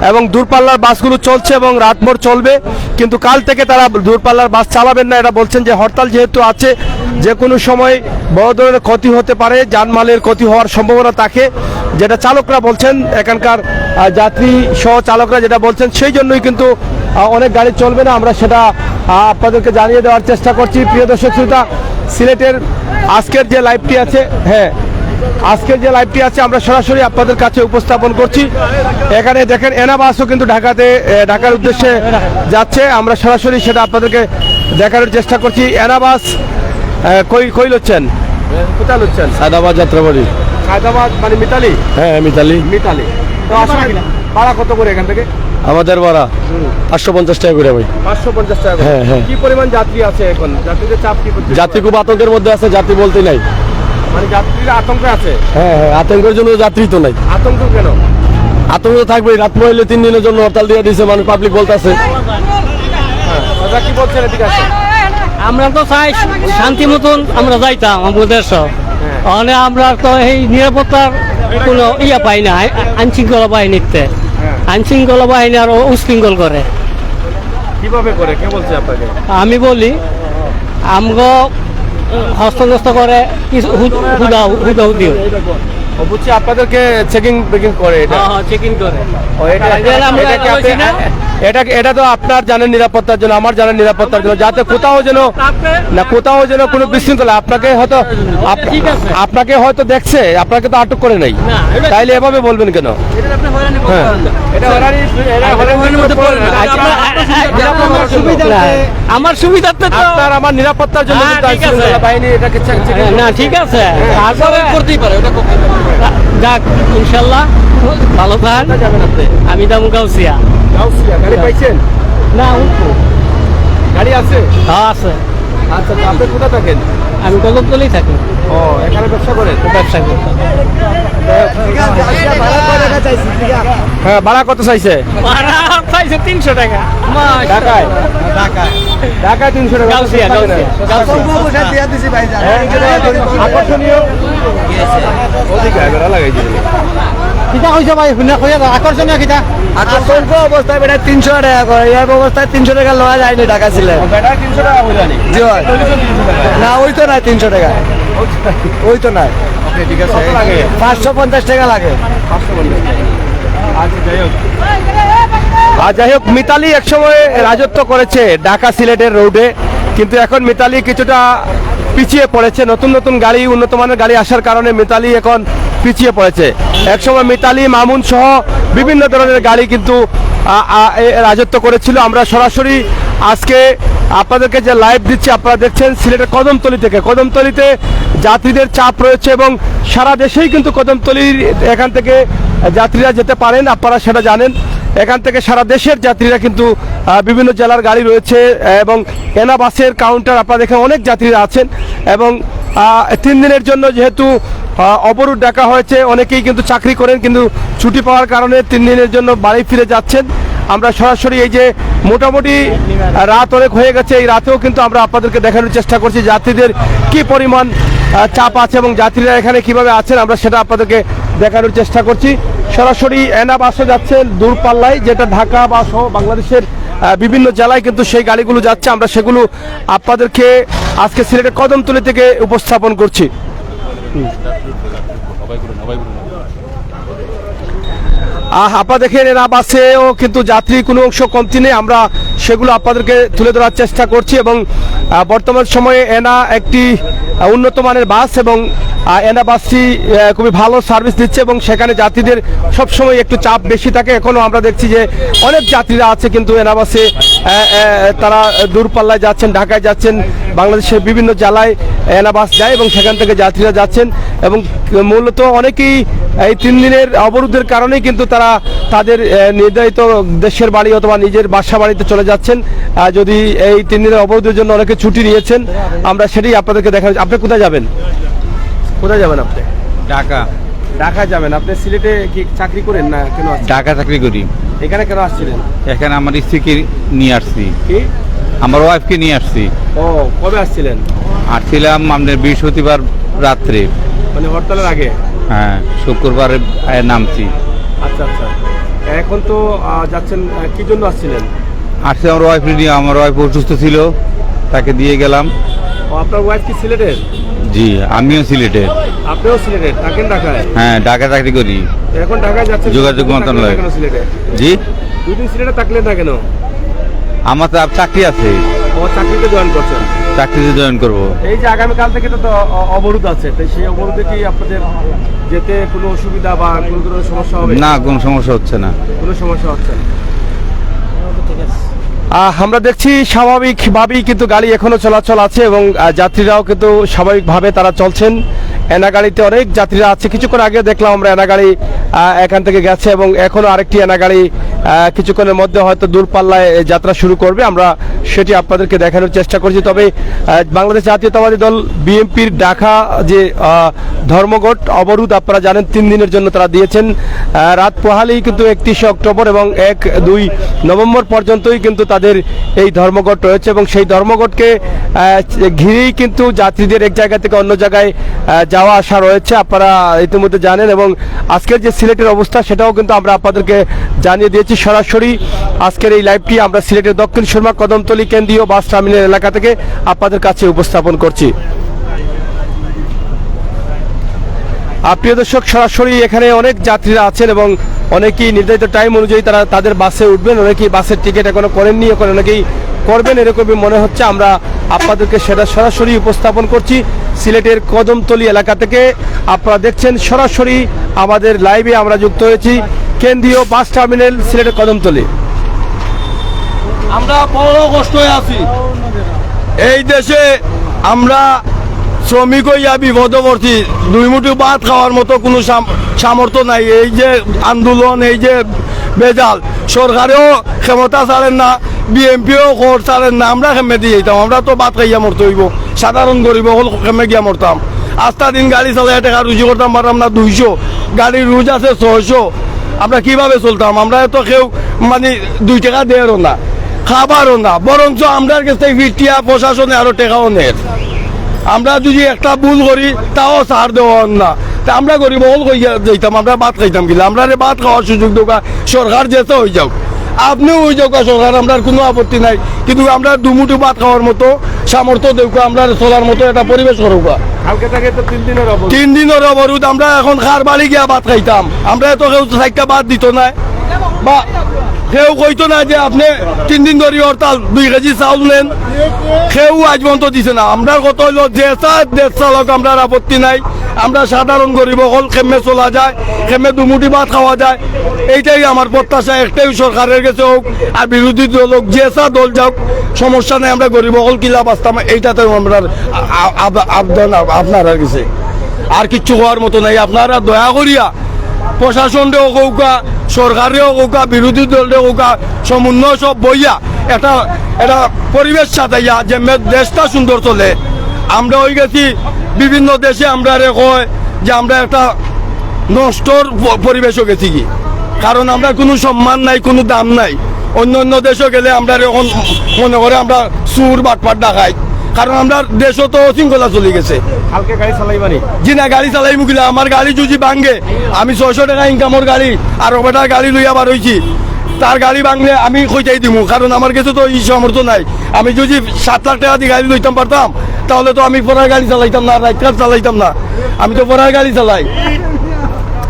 [SPEAKER 1] এবং দূরপাল্লার বাসগুলো চলছে এবং রাতভর চলবে, কিন্তু কাল থেকে তারা দূরপাল্লার বাস চালাবেন না। এটা বলছেন যে হরতাল যেহেতু আছে, যে কোনো সময় বড় ধরনের ক্ষতি হতে পারে, জানমালের ক্ষতি হওয়ার সম্ভাবনা থাকে, যেটা চালকরা বলছেন, এখানকার যাত্রী সহ চালকরা যেটা বলছেন, সেই জন্যই কিন্তু অনেক গাড়ি চলবে না। আমরা সেটা আপনাদেরকে জানিয়ে দেওয়ার চেষ্টা করছি। প্রিয় দর্শক শ্রোতা, সিলেটের আজকের যে লাইভটি আছে, হ্যাঁ আজকের যে লাইভটি আছে আমরা সরাসরি আপনাদের কাছে উপস্থাপন করছি। এখানে দেখেন এনা বাসও কিন্তু ঢাকার উদ্দেশ্যে যাচ্ছে। আমরা সরাসরি সেটা আপনাদেরকে দেখানোর চেষ্টা করছি। এনা বাস কই লচ্ছেন? কোথায় লচ্ছেন?
[SPEAKER 2] সাদাবাদ যাত্রাবাড়ি।
[SPEAKER 1] হায়দ্রাবাদ মানে মিতালি?
[SPEAKER 2] হ্যাঁ মিতালি।
[SPEAKER 1] মিতালি। তো আসলে ভাড়া কত করে এখান থেকে?
[SPEAKER 2] আমাদের ভাড়া 550 টাকা করে ভাই।
[SPEAKER 1] 550 টাকা করে।
[SPEAKER 2] হ্যাঁ, হ্যাঁ।
[SPEAKER 1] কি পরিমাণ যাত্রী আছে এখন? যাত্রীদের চাপ কি পড়ছে?
[SPEAKER 2] যাত্রী খুব আতঙ্কের মধ্যে আছে, যাত্রী বলতে নাই।
[SPEAKER 1] মানে যাত্রীরা আতঙ্কে আছে?
[SPEAKER 2] হ্যাঁ হ্যাঁ, আতঙ্কের জন্য যাত্রী তো নাই।
[SPEAKER 1] আতঙ্ক কেন?
[SPEAKER 2] আতঙ্ক থাকবে, রাত মহিলে 3 দিনের জন্য হরতাল দিয়ে দিয়েছে, মানুষ পাবলিক বলতেছে।
[SPEAKER 1] দাদা কি বলছেন? এদিকে আছে।
[SPEAKER 6] আমরা তো চাই শান্তি মতন আমরা যাইতাম আমাদের দেশ, মানে আমরা তো এই নিরাপত্তার কোনো ইয়া পাই না। আইন শৃঙ্খলা বাহিনীতে আইন শৃঙ্খলা বাহিনী আরো উশৃঙ্খল করে।
[SPEAKER 1] কিভাবে করে? কে বলছে আপনাকে?
[SPEAKER 6] আমি বলি আমগো হস্তগস্ত করে কিছু হুদাহুদি
[SPEAKER 1] ও বুঝছি, আপনাদেরকে চেকিং বেকিং করে এটা।
[SPEAKER 6] চেকিং করে।
[SPEAKER 1] ও, এটা তো আপনার জানেন নিরাপত্তার জন্য, আমার জানেন নিরাপত্তার জন্য, যাতে কোথাও যেন কোনো বিশৃঙ্খলা। আপনাকে হয়তো
[SPEAKER 6] ঠিক আছে।
[SPEAKER 1] আপনাকে হয়তো দেখছে, আপনাকে তো আটক করে নাই,
[SPEAKER 6] না, এটা-
[SPEAKER 1] তাইলে এভাবে বলবেন কেন? হ্যাঁ, এটা হয়রানির মধ্যে পড়ে না।
[SPEAKER 6] আমার সুবিধাতে তো
[SPEAKER 1] আপনার আমার নিরাপত্তার জন্য
[SPEAKER 6] হ্যাঁ,
[SPEAKER 1] কিন্তু
[SPEAKER 6] ঠিক আছে।
[SPEAKER 1] আইনশৃঙ্খলা বাহিনী এটাকে checking
[SPEAKER 6] না
[SPEAKER 1] করছে।
[SPEAKER 6] ঠিক আছে।
[SPEAKER 1] তারপরে করতেই পারে, ওটা করতে পারে।
[SPEAKER 6] যাক ইনশাল্লাহ ভালো থাক।
[SPEAKER 1] কোথায় যাবেন আপনি?
[SPEAKER 6] আমি দাম গাউসিয়া।
[SPEAKER 1] গাউসিয়া। গাড়ি পাইছেন?
[SPEAKER 6] না উঠবো।
[SPEAKER 1] গাড়ি আছে?
[SPEAKER 6] হ্যাঁ আছে।
[SPEAKER 1] আচ্ছা, তো আপনি কোথায় থাকেন?
[SPEAKER 6] আমি কলমতলেই থাকি,
[SPEAKER 1] ও, এখানে ব্যবসা করেন?
[SPEAKER 6] ব্যবসা করি।
[SPEAKER 1] হ্যাঁ, ভাড়া কত চাইছে?
[SPEAKER 6] ভাড়া চাইছে 300 টাকা।
[SPEAKER 1] ঢাকায়? ঢাকায় 300 টাকা।
[SPEAKER 6] গাউসিয়া,
[SPEAKER 1] আকর্ষণীয় ওদিকে এবার লাগাইছি।
[SPEAKER 3] কিতা কইছে ভাই? শুনে কইয়া আকর্ষণীয় কিতা?
[SPEAKER 2] আতঙ্ক অবস্থায় বেটা 300 টাকা করে, এই অবস্থায় 300 টাকা লওয়া যায়নি ঢাকা ছিলেন।
[SPEAKER 1] বেটা 300 টাকা হয়ে জানি।
[SPEAKER 2] জি হয়। না ওই তো নাই 300 টাকা, ওই তো নাই।
[SPEAKER 1] ওকে, ঠিক আছে। কত লাগে?
[SPEAKER 2] 550 টাকা লাগে।
[SPEAKER 1] 550। আচ্ছা, যাই হোক, মিতালি একসময় রাজত্ব করেছে ঢাকা সিলেটের রোডে, কিন্তু এখন মিতালি কিছুটা পিছিয়ে পড়েছে। নতুন নতুন গাড়ি, উন্নত মানের গাড়ি আসার কারণে মিতালি এখন পিছিয়ে পড়েছে। একসময় মিতালি, মামুন সহ বিভিন্ন ধরনের গাড়ি কিন্তু রাজত্ব করেছিল। আমরা সরাসরি আজকে আপনাদেরকে যে লাইভ দিচ্ছি, আপনারা দেখছেন সিলেটের কদমতলী থেকে। কদমতলীতে যাত্রীদের চাপ রয়েছে এবং সারা দেশেই কিন্তু কদমতলীর এখান থেকে যাত্রীরা যেতে পারেন, আপনারা সেটা জানেন। এখান থেকে সারা দেশের যাত্রীরা কিন্তু বিভিন্ন জেলার গাড়ি রয়েছে এবং এনা বাসের কাউন্টার আপনারা দেখেন অনেক যাত্রীরা আছেন এবং 3 দিনের জন্য যেহেতু অবরোধ ডাকা হয়েছে, অনেকেই কিন্তু চাকরি করেন কিন্তু ছুটি পাওয়ার কারণে 3 দিনের জন্য বাড়ি ফিরে যাচ্ছেন। আমরা সরাসরি এই যে মোটামুটি রাত অনেক হয়ে গেছে, এই রাতেও কিন্তু আমরা আপনাদেরকে দেখানোর চেষ্টা করছি যাত্রীদের কি পরিমাণ চাপ আছে এবং যাত্রীরা এখানে কিভাবে আছেন, আমরা সেটা আপনাদেরকে দেখানোর চেষ্টা করছি। সরাসরি এনা বাসে যাচ্ছে দূরপাল্লায়, যেটা ঢাকা বা সহ বাংলাদেশের বিভিন্ন জেলায় কিন্তু সেই গাড়িগুলো যাচ্ছে। আমরা সেগুলো আপনাদেরকে আজকে সিলেটের কদমতলী থেকে উপস্থাপন করছি। আপনারা দেখেন এনা বাসেও কিন্তু যাত্রী কোনো অংশ কমতি নেই, আমরা সেগুলো আপনাদেরকে তুলে ধরার চেষ্টা করছি এবং বর্তমান সময়ে এনা একটি উন্নত মানের বাস এবং এনা বাসটি খুবই ভালো সার্ভিস দিচ্ছে এবং সেখানে যাত্রীদের সবসময় একটু চাপ বেশি থাকে। এখনও আমরা দেখছি যে অনেক যাত্রীরা আছে কিন্তু এনা বাসে তারা দূরপাল্লায় যাচ্ছেন, ঢাকায় যাচ্ছেন, বাংলাদেশের বিভিন্ন জেলায় এনা বাস যায় এবং সেখান থেকে যাত্রীরা যাচ্ছেন এবং মূলত অনেকেই এই 3 দিনের অবরোধের কারণেই কিন্তু তারা তাদের নির্ধারিত দেশের বাড়ি অথবা নিজের বাসা বাড়িতে চলে যাচ্ছেন। যদি এই 3 দিনের অবরোধের জন্য অনেকে ছুটি নিয়েছেন, আমরা সেটাই আপনাদেরকে দেখাচ্ছি। আপনি কোথায় যাবেন? কোথায় যাবেন আপনি?
[SPEAKER 7] ঢাকা।
[SPEAKER 1] ঢাকা যাবেন? আপনি সিলেটে কি চাকরি করেন না কেন?
[SPEAKER 7] ঢাকা চাকরি করি।
[SPEAKER 1] এখানে কেন আসছিলেন?
[SPEAKER 7] এখানে আমার স্ত্রীকে নিয়ে আসছি,
[SPEAKER 1] কি
[SPEAKER 7] আমার ওয়াইফকে নিয়ে আসছি।
[SPEAKER 1] ও, কবে আসছিলেন?
[SPEAKER 7] আসছিলাম আপনার বৃহস্পতিবার রাত্রে,
[SPEAKER 1] মানে হরতালের আগে?
[SPEAKER 7] হ্যাঁ, শুক্রবারে নামছি।
[SPEAKER 1] আচ্ছা আচ্ছা, এখন তো যাচ্ছেন, কি জন্য আসছিলেন?
[SPEAKER 7] আসছি আমার ওয়াইফ নিয়ে, আমার ওয়াইফ অসুস্থ ছিল, তাকে দিয়ে গেলাম।
[SPEAKER 1] ও, আপনার ওয়াইফ কি সিলেটের?
[SPEAKER 7] জি, আমিও সিলেটের।
[SPEAKER 1] আপনিও সিলেটের? থাকেন ঢাকায়?
[SPEAKER 7] হ্যাঁ, ঢাকা চাকরি করি।
[SPEAKER 1] এখন ঢাকায় যাচ্ছেন?
[SPEAKER 7] যোগাযোগ মন্ত্রণালয়।
[SPEAKER 1] কেন সিলেটে?
[SPEAKER 7] জি,
[SPEAKER 1] 2 দিন সিলেটে থাকলেন না কেন?
[SPEAKER 7] আমার তো চাকরি আছে,
[SPEAKER 1] ও, চাকরিতে জয়েন করছেন?
[SPEAKER 7] চাকরিতে জয়েন করব।
[SPEAKER 1] এই যে আগামীকাল থেকে তো অবরোধ আছে, তাই সেই অবরোধে কি আপনাদের যেতে কোনো অসুবিধা বা কোনো ধরনের সমস্যা হবে?
[SPEAKER 7] না, কোনো সমস্যা হচ্ছে না।
[SPEAKER 1] কোনো সমস্যা হচ্ছে না। আমরা দেখছি স্বাভাবিকভাবেই কিন্তু গাড়ি এখনো চলাচল আছে এবং যাত্রীরাও কিন্তু স্বাভাবিকভাবে তারা চলছেন। এনা গাড়িতে অনেক যাত্রীরা আছে। কিছুক্ষণ আগে দেখলাম আমরা এনা গাড়ি এখান থেকে গেছে এবং এখনো আরেকটি এনা গাড়ি কিছুক্ষণের মধ্যে হয়তো দূরপাল্লায় যাত্রা শুরু করবে। আমরা সেটি আপনাদেরকে দেখানোর চেষ্টা করছি। তবে বাংলাদেশ জাতীয়তাবাদী দল বিএনপির ঢাকা যে ধর্মঘট অবরোধ আপনারা জানেন 3 দিনের জন্য তারা দিয়েছেন। রাত পোহালেই কিন্তু 31শে অক্টোবর এবং 1-2 নভেম্বর পর্যন্তই কিন্তু তাদের এই ধর্মঘট রয়েছে এবং সেই ধর্মঘটকে ঘিরেই কিন্তু যাত্রীদের এক জায়গা থেকে অন্য জায়গায় যাওয়া আসা রয়েছে, আপনারা ইতিমধ্যে জানেন। এবং আজকের যে সিলেটের অবস্থা সেটাও কিন্তু আমরা আপনাদেরকে জানিয়ে দিয়েছি সরাসরি। আজকের এই লাইভটি আমরা সিলেটের দক্ষিণ সুরমা কদমতলী কেন্দ্রীয় বাস টার্মিনাল এলাকা থেকে আপনাদের কাছে উপস্থাপন করছি। প্রিয় দর্শক, সরাসরি এখানে অনেক যাত্রীরা আছেন এবং অনেকেই নির্ধারিত টাইম অনুযায়ী তারা তাদের বাসে উঠবেন, অনেকেই বাসের টিকিট এখনো করেননি, এখন অনেকেই করবেন এরকমই মনে হচ্ছে। আমরা আপনাদেরকে সেটা সরাসরি উপস্থাপন করছি সিলেটের কদমতলী এলাকা থেকে। আপনারা দেখছেন সরাসরি আমাদের লাইভে আমরা যুক্ত হয়েছি কেন্দ্রীয় বাস টার্মিনাল সিলেটের কদমতলী।
[SPEAKER 2] আমরা বড় কষ্ট হয়ে আছি এই দেশে। আমরা শ্রমিক হইয়া বিপদবর্তী, 2 মুঠো ভাত খাওয়ার মতো কোনো সামর্থ্য নাই। এই যে আন্দোলন, এই যে বেজাল, সরকারেও ক্ষমতা ছাড়েন না, বিএমপিও খোঁজ ছাড়েন না। আমরা খেমে দিয়ে যেতাম, আমরা তো ভাত খাইয়া মরতে হইব, সাধারণ গরিব হল খেমে গিয়া মরতাম। আস্তা দিন গাড়ি চালাই টাকা রুজি করতাম, পারতাম না 200, গাড়ির রুজ আছে 600। আমরা কিভাবে চলতাম? আমরা তো কেউ মানে 2 টাকা দেয়ও না, খাবারও না, বরঞ্চ আমরা কাছে ফিরটিয়া প্রশাসনে আরো টাকাও নেয়। আমরা যদি একটা ভুল করি তাও ছাড় দেওয়ার না, তা আমরা গরিব হল কইয়া যাইতাম, আমরা ভাত খাইতাম কিনা। আমরা ভাত খাওয়ার সুযোগ দোকা সরকার যেতে হয়ে যাও, আপনিও হয়ে যাও সরকার, আমরা কোনো আপত্তি নাই। কিন্তু আমরা 2 মুঠো ভাত খাওয়ার মতো সামর্থ্য দেউকা, আমরা চলার মতো একটা পরিবেশ করুকা।
[SPEAKER 1] কালকে থেকে তো 3 দিনের অবরোধ।
[SPEAKER 2] 3 দিনের অবরোধ। আমরা এখন খার বাড়ি গিয়া ভাত খাইতাম, আমরা তো কেউ 4টা ভাত দিত না। বা কেউ কইতো না যে আপনি 3 দিন ধরে হরতাল 2 কেজি চাউল নেন, কেউ আজ পর্যন্ত দিছে না। আমরা কত হইলো যে দেশ চালক, আমরা আপত্তি নাই, আমরা সাধারণ গরিব হল খেমে চলা যায়, খেমে দুমুটি ভাত খাওয়া যায়, এইটাই আমার প্রত্যাশা। একটাই সরকারের কাছে হোক আর বিরোধী দল হোক, যে দল যাওক, সমস্যা নেই, আমরা গরিব হল কিলা বাঁচতাম, এইটাতে আমরা আবেদন আপনারা গেছে। আর কিচ্ছু হওয়ার মতো নাই। আপনারা দয়া করিয়া প্রশাসনরেও কৌকা, সরকারেও কৌকা, বিরোধী দলেও কৌকা, সমন্বয় সব বইয়া একটা পরিবেশ সাজাইয়া যে দেশটা সুন্দর চলে। আমরা হয়ে গেছি বিভিন্ন দেশে, আমরা কয় যে আমরা একটা নষ্টর পরিবেশও গেছি কি, কারণ আমরা কোনো সম্মান নাই, কোনো দাম নাই। অন্য অন্য দেশে গেলে আমরা এখন মনে করে আমরা সুর বাটপাট ডাকাই, কারণ আমরা দেশও তো শৃঙ্খলা চলে গেছে।
[SPEAKER 1] কালকে গাড়ি চালাইবানি?
[SPEAKER 2] জি না, গাড়ি চালাই মুখিলা, আমার গাড়ি যদি ভাঙ্গে, আমি 600 টাকা ইনকামের গাড়ি আর ওটা গাড়ি লইয়া বার হয়েছি, তার গাড়ি ভাঙলে আমি কইটাই দিব, কারণ আমার কাছে তো এই সামর্থ্য নাই। আমি যদি 7 লাখ টাকা দিয়ে গাড়ি লইতাম পারতাম, তাহলে তো আমি পড়ার গাড়ি চালাইতাম না, রাইট কার চালাইতাম না। আমি তো পড়ার গাড়ি চালাই,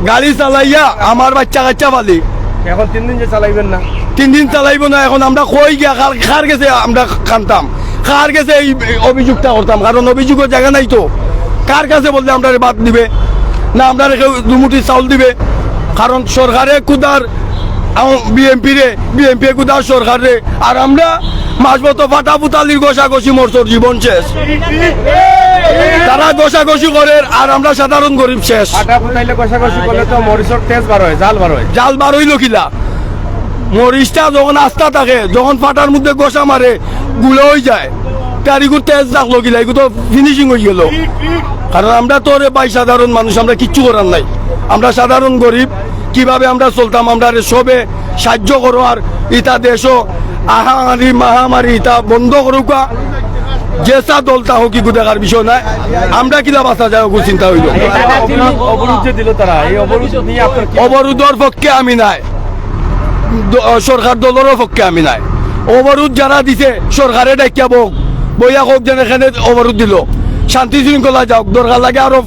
[SPEAKER 2] গাড়ি চালাইয়া আমার বাচ্চা কাচ্চা পালি।
[SPEAKER 1] এখন 3 দিন যে চালাইবেন না?
[SPEAKER 2] 3 দিন চালাইব না। এখন আমরা কই গিয়া খার গেছে আমরা খানতাম, কার কাছে এই অভিযোগটা করতাম, কারণ অভিযোগের জায়গা নাই তো। কার কাছে বললে আমরা বাদ দিবে না, আমরা কেউ দুমুটি চাউল দিবে, কারণ সরকারে কুদার বিএমপি কুদার সরকারে, আর আমরা মাঝবতো ফাটা পুতালির ঘষাঘষি মরছর জীবন শেষ। তারা ঘষাঘষি করে আর আমরা সাধারণ গরিব শেষ।
[SPEAKER 1] আটা ফুটাইলে কষাকষি করলে তো মরিচর তেজ বার হয়, জাল বার হয়।
[SPEAKER 2] জাল বার হইল কিলা, মরিচটা যখন আস্থা থাকে, যখন ফাটার মধ্যে গোসা মারে গুলো হয়ে যায়, কারিগর তেজ রাখলো কিলা, এগুলো তো ফিনিশিং হয়ে গেল। কারণ আমরা তো ভাই সাধারণ মানুষ, আমরা কিচ্ছু করার নাই, আমরা সাধারণ গরিব। কিভাবে আমরা চলতাম, আমরা সবে সাহায্য করো, আর ইটা দেশও আহামারি মাহামারি ইটা বন্ধ করুকা, যেসা দলটা হোক কি দেখার বিষয় নাই। আমরা কিলা বাঁচা যায় চিন্তা হইল।
[SPEAKER 1] অবরোধ যে দিল তারা, এই অবরোধ নিয়ে আপনার কি?
[SPEAKER 2] অবরোধের পক্ষে আমি নাই, সরকার দলেরও পক্ষে আমি নাই। অবরোধ যারা দিছে সরকারে ডাকিয়া বইয়া হোক, যেন এখানে অবরোধ দিল, শান্তি শৃঙ্খলা যাওক, দরকার লাগে আরো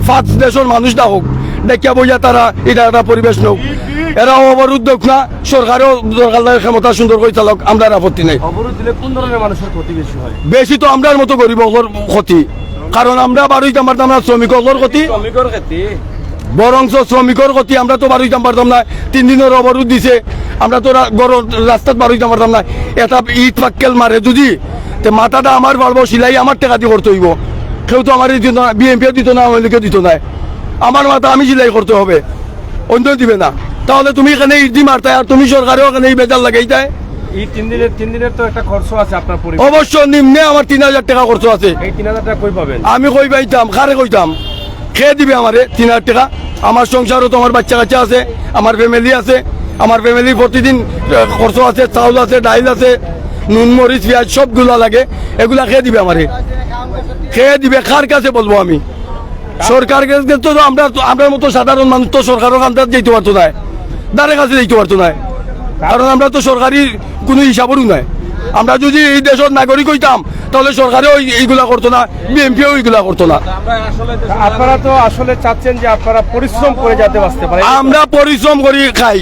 [SPEAKER 2] 5 দেশের মানুষ দা হোক, ডাকিয়া বইয়া তারা এটা একটা পরিবেশ নোক। এরা অবরোধ দেখ না, সরকারও দরকার লাগে ক্ষমতা সুন্দর করে চালক, আমরা আপত্তি নেই।
[SPEAKER 1] অবরোধ দিলে কোন ধরনের মানুষের ক্ষতি বেশি হয়?
[SPEAKER 2] বেশি তো আমরার মতো গরিব ক্ষতি, কারণ আমরা বারোইতাম পারতাম না, শ্রমিকর ক্ষতি,
[SPEAKER 1] শ্রমিকের ক্ষতি,
[SPEAKER 2] বরঞ্চ শ্রমিকর ক্ষতি। আমরা তো বারোইতাম পারতাম না, 3 দিনের অবরোধ দিছে, আমরা তো রাস্তাত বারোইতাম পারতাম না। এটা ইট পাক্কেল মারে যদি, মাথাটা আমার পারবো, সিলাই আমার টাকা দিয়ে করতে হইব। কেউ তো আমার দিত না, বিএমপিও দিত না, আওয়ামী লীগও দিত না। আমার মাথা আমি সিলাই করতে হবে, অন্য দিবে না। তাহলে তুমি এখানে ইট দি মারতায়, আর তুমি সরকারেও এখানে এই বেজাল লাগাই দেয়।
[SPEAKER 1] এই 3 দিনের তো একটা খরচ আছে আপনার পরিবার?
[SPEAKER 2] অবশ্য নিম্নে আমার 3000 টাকা খরচ আছে।
[SPEAKER 1] এই 3000 টাকা কই পাবেন?
[SPEAKER 2] আমি কই পাইতাম, খারে কইতাম, খেয়ে দিবে আমারে 3000 টাকা। আমার সংসারও তো, আমার বাচ্চা কাচ্চা আছে, আমার ফ্যামিলি আছে, আমার ফ্যামিলি প্রতিদিন খরচ আছে, চাউল আছে, ডাইল আছে, নুন মরিচ পেঁয়াজ সবগুলা লাগে, এগুলা খেয়ে দিবে আমারে, খেয়ে দিবে। কার কাছে বলবো আমি? সরকার কাছে তো আমরা মতো সাধারণ মানুষ তো সরকারের কাছে যেতে পারতো না, দ্বারের কাছে যেতে পারতো না, কারণ আমরা তো সরকারি কোনো হিসাবেরও নাই। আমরা যদি এই দেশের নাগরিক হইতাম, তাহলে সরকারেও এইগুলা করতো না, বিএমপিও এইগুলা করতো না।
[SPEAKER 1] আপনারা তো আসলে চাচ্ছেন যে আপনারা পরিশ্রম করে যাতে বাঁচতে পারেন।
[SPEAKER 2] আমরা পরিশ্রম করি খাই,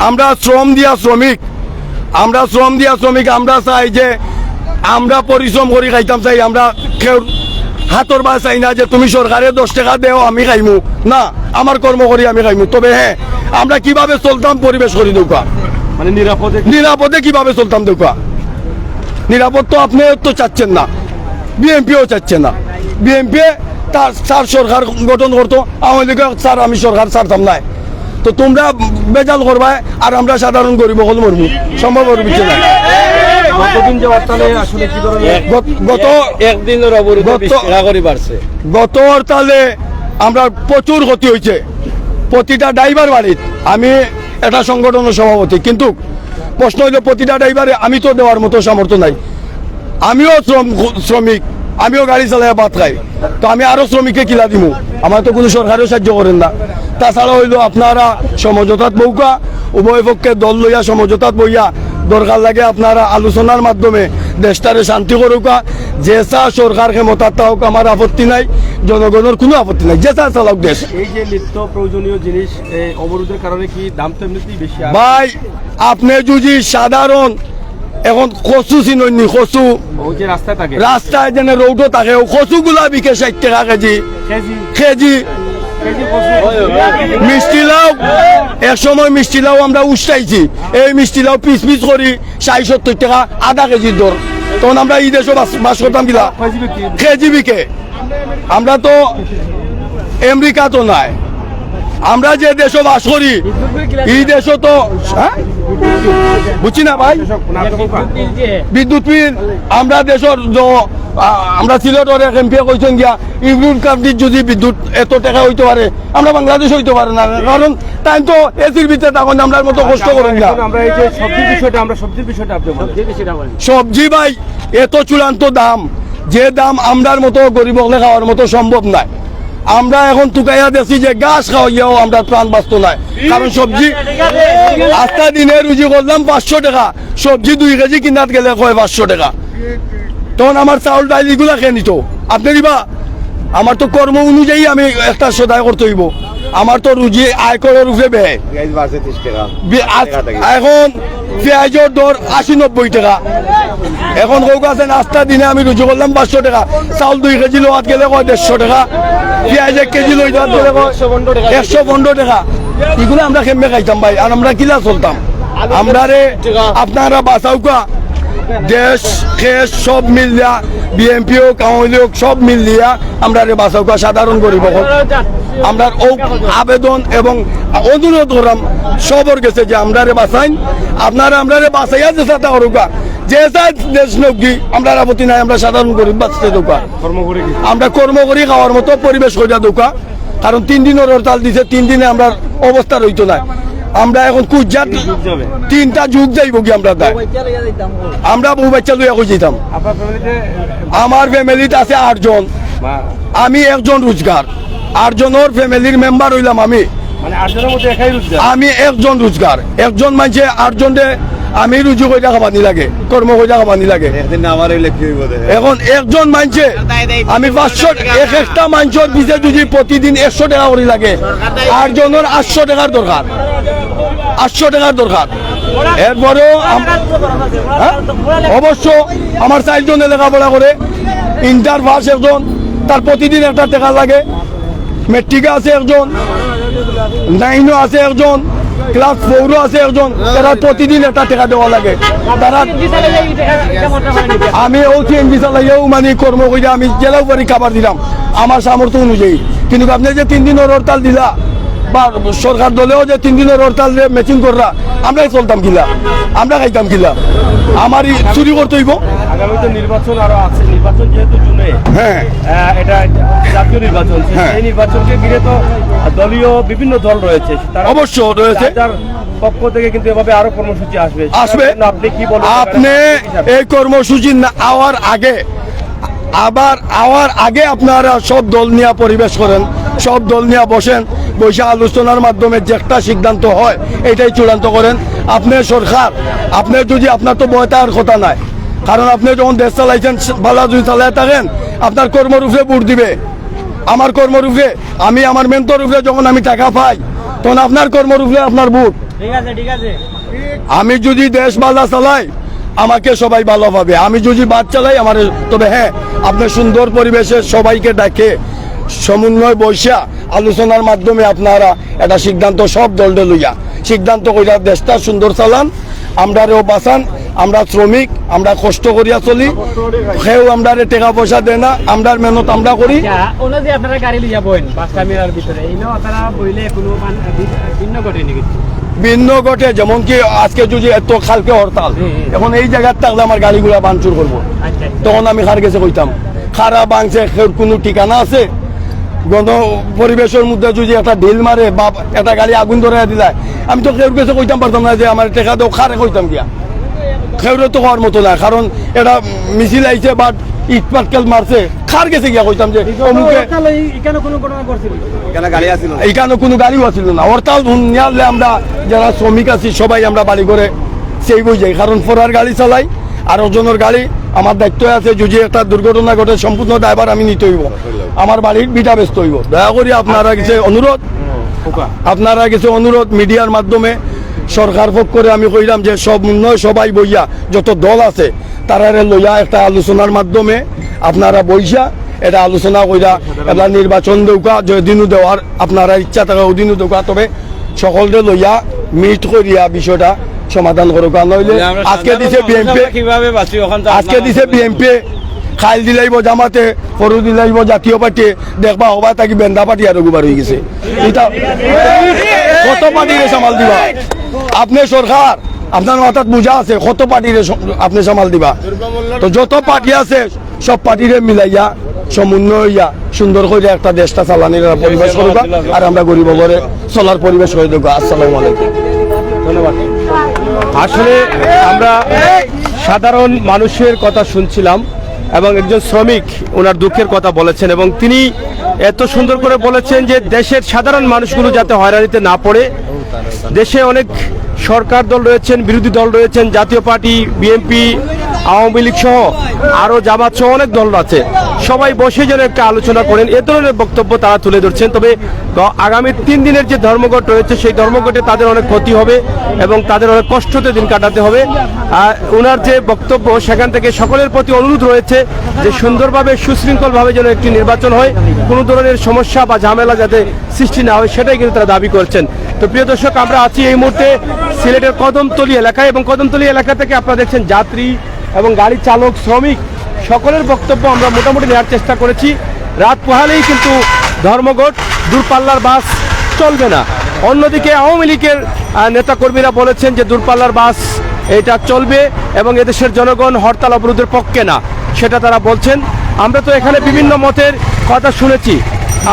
[SPEAKER 2] আমরা শ্রম দিয়া শ্রমিক, আমরা শ্রম দিয়া শ্রমিক। আমরা চাই যে আমরা পরিশ্রম করি খাইতাম চাই, আমরা কেউ হাতর বা চাই না যে তুমি সরকারে 10 টাকা দেও আমি খাইমু না, আমার কর্ম করি আমি খাইমু। তবে হ্যাঁ, আমরা কিভাবে চলতাম পরিবেশ করি দৌকা,
[SPEAKER 1] মানে
[SPEAKER 2] নিরাপদে কিভাবে চলতাম দৌকা। নিরাপদ তো আপনি তো চাচ্ছেন না, বিএমপিও চাচ্ছে না। বিএমপি তার সরকার গঠন করতো, আওয়ামী লীগ স্যার আমি সরকার ছাড়তাম না। তো তোমরা বেজাল করবা আর আমরা সাধারণ গরিব হল মরমু, সম্ভব করবি না।
[SPEAKER 1] গতদিন যে হরতালে আসলে কি ধরনের
[SPEAKER 2] গত
[SPEAKER 1] একদিনের অবরোধ 20 টাকা করে বাড়ছে?
[SPEAKER 2] গত হরতালে আমরা প্রচুর ক্ষতি হয়েছে প্রতিটা ড্রাইভার বাড়ির। আমি একটা সংগঠনের সভাপতি, কিন্তু প্রশ্ন হইলে প্রতিটা ড্রাইভারে আমি তো দেওয়ার মতো সামর্থ্য নাই। আমিও শ্রমিক, আমিও গাড়ি চালাই ভাত খাই, তো আমি আরো শ্রমিককে কিলা দিব? আমার তো কোনো সরকারও সাহায্য করেন না। তাছাড়া হইলো আপনারা সমঝোতাত বউকা, উভয় পক্ষে দল লইয়া সমঝোতাত বইয়া দরকার লাগে আপনারা আলোচনার মাধ্যমে দেশটারে শান্তি করুকা, যেসা সরকার ক্ষমতার হোক আমার আপত্তি নাই, জনগণের কোনো আপত্তি নাই, যেসা চালাক দেশ।
[SPEAKER 1] এই যে নিত্য প্রয়োজনীয় জিনিস এই অবরোধের কারণে কি দাম তো এমনিতেই বেশি
[SPEAKER 2] ভাই আপনি যদি সাধারণ এখন কচু চিননি, কচু
[SPEAKER 1] ওই যে রাস্তায় থাকে
[SPEAKER 2] রাস্তায় যেন রৌডো থাকে, কচু গুলা বিকে 60 টাকা কেজি কেজি। মিষ্টি লাউ এক সময় মিষ্টি লাউ আমরা উষ্টাইছি, এই মিষ্টি লাউ পিস পিস করি 60-70 টাকা আধা কেজির দর। তখন আমরা এই দেশে বাস করতাম কিলা কেজি বিকে। আমরা তো আমেরিকা তো নাই, আমরা যে দেশে বাস করি এই দেশে তো বুঝছি না ভাই বিদ্যুৎ বিল আমরা দেশের আমরা সিলেটের এমপি কইছেন গিয়া ইউরোপ কান্ট্রির যদি বিদ্যুৎ এত টাকা হইতে পারে আমরা বাংলাদেশ হইতে পারে না, কারণ তাই তো এসির ভিতরে তখন আমরা মতো কষ্ট করেন না।
[SPEAKER 1] আমরা এই যে সবজির বিষয়টা সবজির বিষয়টা আপনি বলেন।
[SPEAKER 2] সবজি ভাই এত চূড়ান্ত দাম, যে দাম আমরার মতো গরিব হলে খাওয়ার মতো সম্ভব নাই। আমরা এখন টুকাইয়া দেখছি যে গাছ খাওয়াইয়াও আমরা প্রাণ বাঁচত নাই, কারণ সবজি আজটা দিনে রুজি করলাম 500 টাকা, সবজি 2 কেজি কিনাত গেলে কয় 500 টাকা। তখন আমার চাউল ডাইল এগুলা খেয়ে নিত। আপনি দিবা আমার তো কর্ম অনুযায়ী আমি একটা সদায় করতে হইব, আমার তো রুজি আয় করার উপরে ব্যয়। এখন পেঁয়াজের দর 80-90 টাকা। এখন হোক আছে নাস্তা দিনে আমি রুজি করলাম 500 টাকা, চাউল 2 কেজি লোয়াত গেলে কয় 150 টাকা, পেঁয়াজ 1 কেজি লই যাওয়াত গেলে কয় 115 টাকা। এগুলো আমরা কেমনে খাইতাম ভাই, আর আমরা কিলা চলতাম? আমরা রে আপনারা বাঁচাউকা দেশ খেস সব মিলিয়া বিএমপি হোক আওয়ামী হোক সব মিলিয়া আমরা রে বাঁচাউকা সাধারণ গরিব আমরা ও আবেদন এবং অনুরোধ করলাম সবর গেছে যে আমরা রে বাঁচাইন, আপনারা আমরা রে বাঁচাইয়া যে সাথে করুকা, যে দেশ নকি আমরা আপত্তি নাই, আমরা সাধারণ গরিব বাঁচতে দোকা, আমরা কর্ম করি খাওয়ার মতো পরিবেশ করিয়া দোকা। কারণ 3 দিনের হরতাল দিছে, 3 দিনে আমরা অবস্থা রইতো না। আমরা এখন কুজাত 3টা যুগ যাইব কি আমরা তাই আমরা বউ বাচ্চা লইয়া কই যেতাম। আমার ফ্যামিলিতে আছে 8 জন, আমি একজন রোজগার, 8 জনের ফ্যামিলির মেম্বার হইলাম আমি,
[SPEAKER 1] মানে 8 জনের মধ্যে একাই রোজগার,
[SPEAKER 2] আমি একজন রোজগার। একজন মানুষে 8 জনে আমি রুজু কইরা খাবানি লাগে, কর্ম কইরা খাবানি লাগে। এখন একজন মানুষে আমি 500 একটা মানুষের পিছে যদি প্রতিদিন 100 টাকা করে লাগে, 8 জনের 800 টাকার দরকার, 800 টাকার দরকার। এরপরেও অবশ্য আমার 4 জনে লেখাপড়া করে, ইন্টার পাস একজন, তার প্রতিদিন 1 টাকা লাগে। মেট্রিকে আছে একজন, 9 আছে একজন, ক্লাস 4 আছে একজন, তারা প্রতিদিন 1 টাকা দেওয়া লাগে। তারা আমি ও সিএনজি চালাইয়াও মানে কর্ম করে আমি জেলাও পারি খাবার দিলাম আমার সামর্থ্য অনুযায়ী। কিন্তু আপনি যে 3 দিনের হরতাল দিলা বা সরকার দলেও যে 3 দিনের হরতাল ম্যাচিং কররা, আমরাই চলতাম কিলা, আমরা খাইতাম কিলা, আমারই চুরি করতে হইব।
[SPEAKER 1] আগামী তো নির্বাচন আরো আছে, নির্বাচন যেহেতু জুনে,
[SPEAKER 2] হ্যাঁ
[SPEAKER 1] এটা জাতীয় নির্বাচন,
[SPEAKER 2] হ্যাঁ।
[SPEAKER 1] এই নির্বাচনকে ঘিরে তো দলীয় বিভিন্ন দল রয়েছে, তারা
[SPEAKER 2] অবশ্য রয়েছে,
[SPEAKER 1] তার পক্ষ থেকে কিন্তু এভাবে আরো কর্মসূচি আসবে।
[SPEAKER 2] আসবে।
[SPEAKER 1] আপনি কি বলবেন?
[SPEAKER 2] আপনি এই কর্মসূচি আওয়ার আগে আওয়ার আগে আপনারা সব দল নিয়ে পরিবেশ করেন, সব দল নিয়ে বসেন, বসে আলোচনার মাধ্যমে যে একটা সিদ্ধান্ত হয় এটাই চূড়ান্ত করেন। আপনি সরকার, আপনি যদি আপনার তো বয় থাকার কথা নাই, কারণ আপনি যখন দেশ চালাইছেন ভালো যদি চালাই থাকেন আপনার কর্মরূপে ভোট দিবে। আমার কর্মরূপে আমি আমার মেন্টর রূপে যখন আমি টাকা পাই তখন আপনার কর্মরূপে আপনার ভোট।
[SPEAKER 6] ঠিক আছে
[SPEAKER 2] আমি যদি দেশ বালা চালাই আমাকে সবাই ভালো পাবে, আমি যদি বাদ চালাই আমার, তবে হ্যাঁ আপনি সুন্দর পরিবেশে সবাইকে ডাকে সমন্বয় বৈশা আলোচনার মাধ্যমে আপনারা একটা সিদ্ধান্ত সব দলটা লইয়া সিদ্ধান্ত কইরা দেশটা সুন্দর চালান, আমরাও বাঁচান। আমরা শ্রমিক, আমরা কষ্ট করিয়া চলি, সেও আমরা টাকা পয়সা দেয় না, আমরা মেহনত আমরা করি।
[SPEAKER 6] যে আপনারা গাড়ি লিয়া বইন 5টা মিটার ভিতরে, এই তারা বইলে কোনো ভিন্ন ঘটে নাকি?
[SPEAKER 2] ভিন্ন ঘটে, যেমন কি আজকে যদি এত খালকে হরতাল, এখন এই জায়গার থাকলে আমার গাড়িগুলা ভাঙচুর করবো, তখন আমি খার গেছে কইতাম খারাপ ভাঙছে, কোনো ঠিকানা আছে? গণ পরিবেশের মধ্যে যদি একটা ঢিল মারে বা একটা গাড়ি আগুন ধরে দিলায়, আমি তো কেউ কাছে কইতাম পারতাম না যে আমার টেকা দেও, খারে কইতাম গিয়া, খেউরে তো হওয়ার মতো না, কারণ এটা মিছিল আইছে বা ইট পাটকেল মারছে, খার গেছে গিয়া কইতাম যে অমুকে এখানে কোনো গাড়িও আছিল না। হরতাল নিয়ে আমরা যারা শ্রমিক আছি সবাই আমরা বাড়ি করে সেইবই যাই, কারণ ফোরার গাড়ি চালাই আর ওজনের গাড়ি আমার দায়িত্ব আছে। যদি একটা দুর্ঘটনা ঘটে সম্পূর্ণ ড্রাইভার আমি নিতে হইব, আমার বাড়ির বিটা ব্যস্ত হইব। দয়া করি আপনারা কিছু অনুরোধ মিডিয়ার মাধ্যমে সরকার পক্ষে আমি কইলাম যে সব সবাই বইয়া যত দল আছে তারা লইয়া একটা আলোচনার মাধ্যমে আপনারা বইসা এটা আলোচনা কইরা এটা নির্বাচন দৌকা যেদিনও দেওয়ার আপনারা ইচ্ছা থাকে ওদিনও দৌকা, তবে সকলকে লইয়া মিট করিয়া বিষয়টা সমাধান করুক। নইলে আজকে দিছে বিএমপি খাইল দিলাইব জামাতে, ফরু দিলাইব জাতীয় পার্টি, দেখবা হবা তাকি বেন্দা পার্টি আর গুবার হয়ে গেছে। এটা কত পার্টিরে সামাল দিবা আপনি? সরকার আপনার মাথাত বুঝা আছে কত পার্টিরে আপনি সামাল দিবা? তো যত পার্টি আছে সব পার্টিরে মিলাইয়া সমন্বয় হইয়া সুন্দর করে একটা দেশটা চালানির পরিবেশ করবা, আর আমরা গরিব করে চলার পরিবেশ করে দেবো। আসসালামু আলাইকুম, ধন্যবাদ।
[SPEAKER 1] আসলে আমরা সাধারণ মানুষের কথা শুনছিলাম এবং একজন শ্রমিক ওনার দুঃখের কথা বলেছেন, এবং তিনি এত সুন্দর করে বলেছেন যে দেশের সাধারণ মানুষগুলো যাতে হয়রানিতে না পড়ে। দেশে অনেক সরকার দল রয়েছেন, বিরোধী দল রয়েছেন, জাতীয় পার্টি, বিএনপি, আওয়ামী লীগ সহ আরও জামাত সহ অনেক দল আছে, সবাই বসে যেন একটা আলোচনা করেন, এ ধরনের বক্তব্য তারা তুলে ধরছেন। তবে আগামী 3 দিনের যে ধর্মঘট রয়েছে সেই ধর্মঘটে তাদের অনেক ক্ষতি হবে এবং তাদের অনেক কষ্টতে দিন কাটাতে হবে। আর ওনার যে বক্তব্য সেখান থেকে সকলের প্রতি অনুরোধ রয়েছে যে সুন্দরভাবে সুশৃঙ্খলভাবে যেন একটি নির্বাচন হয়, কোনো ধরনের সমস্যা বা ঝামেলা যাতে সৃষ্টি না হয় সেটাই কিন্তু তারা দাবি করছেন। তো প্রিয় দর্শক, আমরা আছি এই মুহূর্তে সিলেটের কদমতলী এলাকায়, এবং কদমতলী এলাকা থেকে আপনারা দেখছেন যাত্রী এবং গাড়ি চালক, শ্রমিক সকলের বক্তব্য আমরা মোটামুটি নেওয়ার চেষ্টা করেছি। রাত পোহালেই কিন্তু ধর্মঘট, দূরপাল্লার বাস চলবে না। অন্যদিকে আওয়ামী লীগের নেতাকর্মীরা বলেছেন যে দূরপাল্লার বাস এটা চলবে এবং এদেশের জনগণ হরতাল অবরোধের পক্ষে না, সেটা তারা বলছেন। আমরা তো এখানে বিভিন্ন মতের কথা শুনেছি,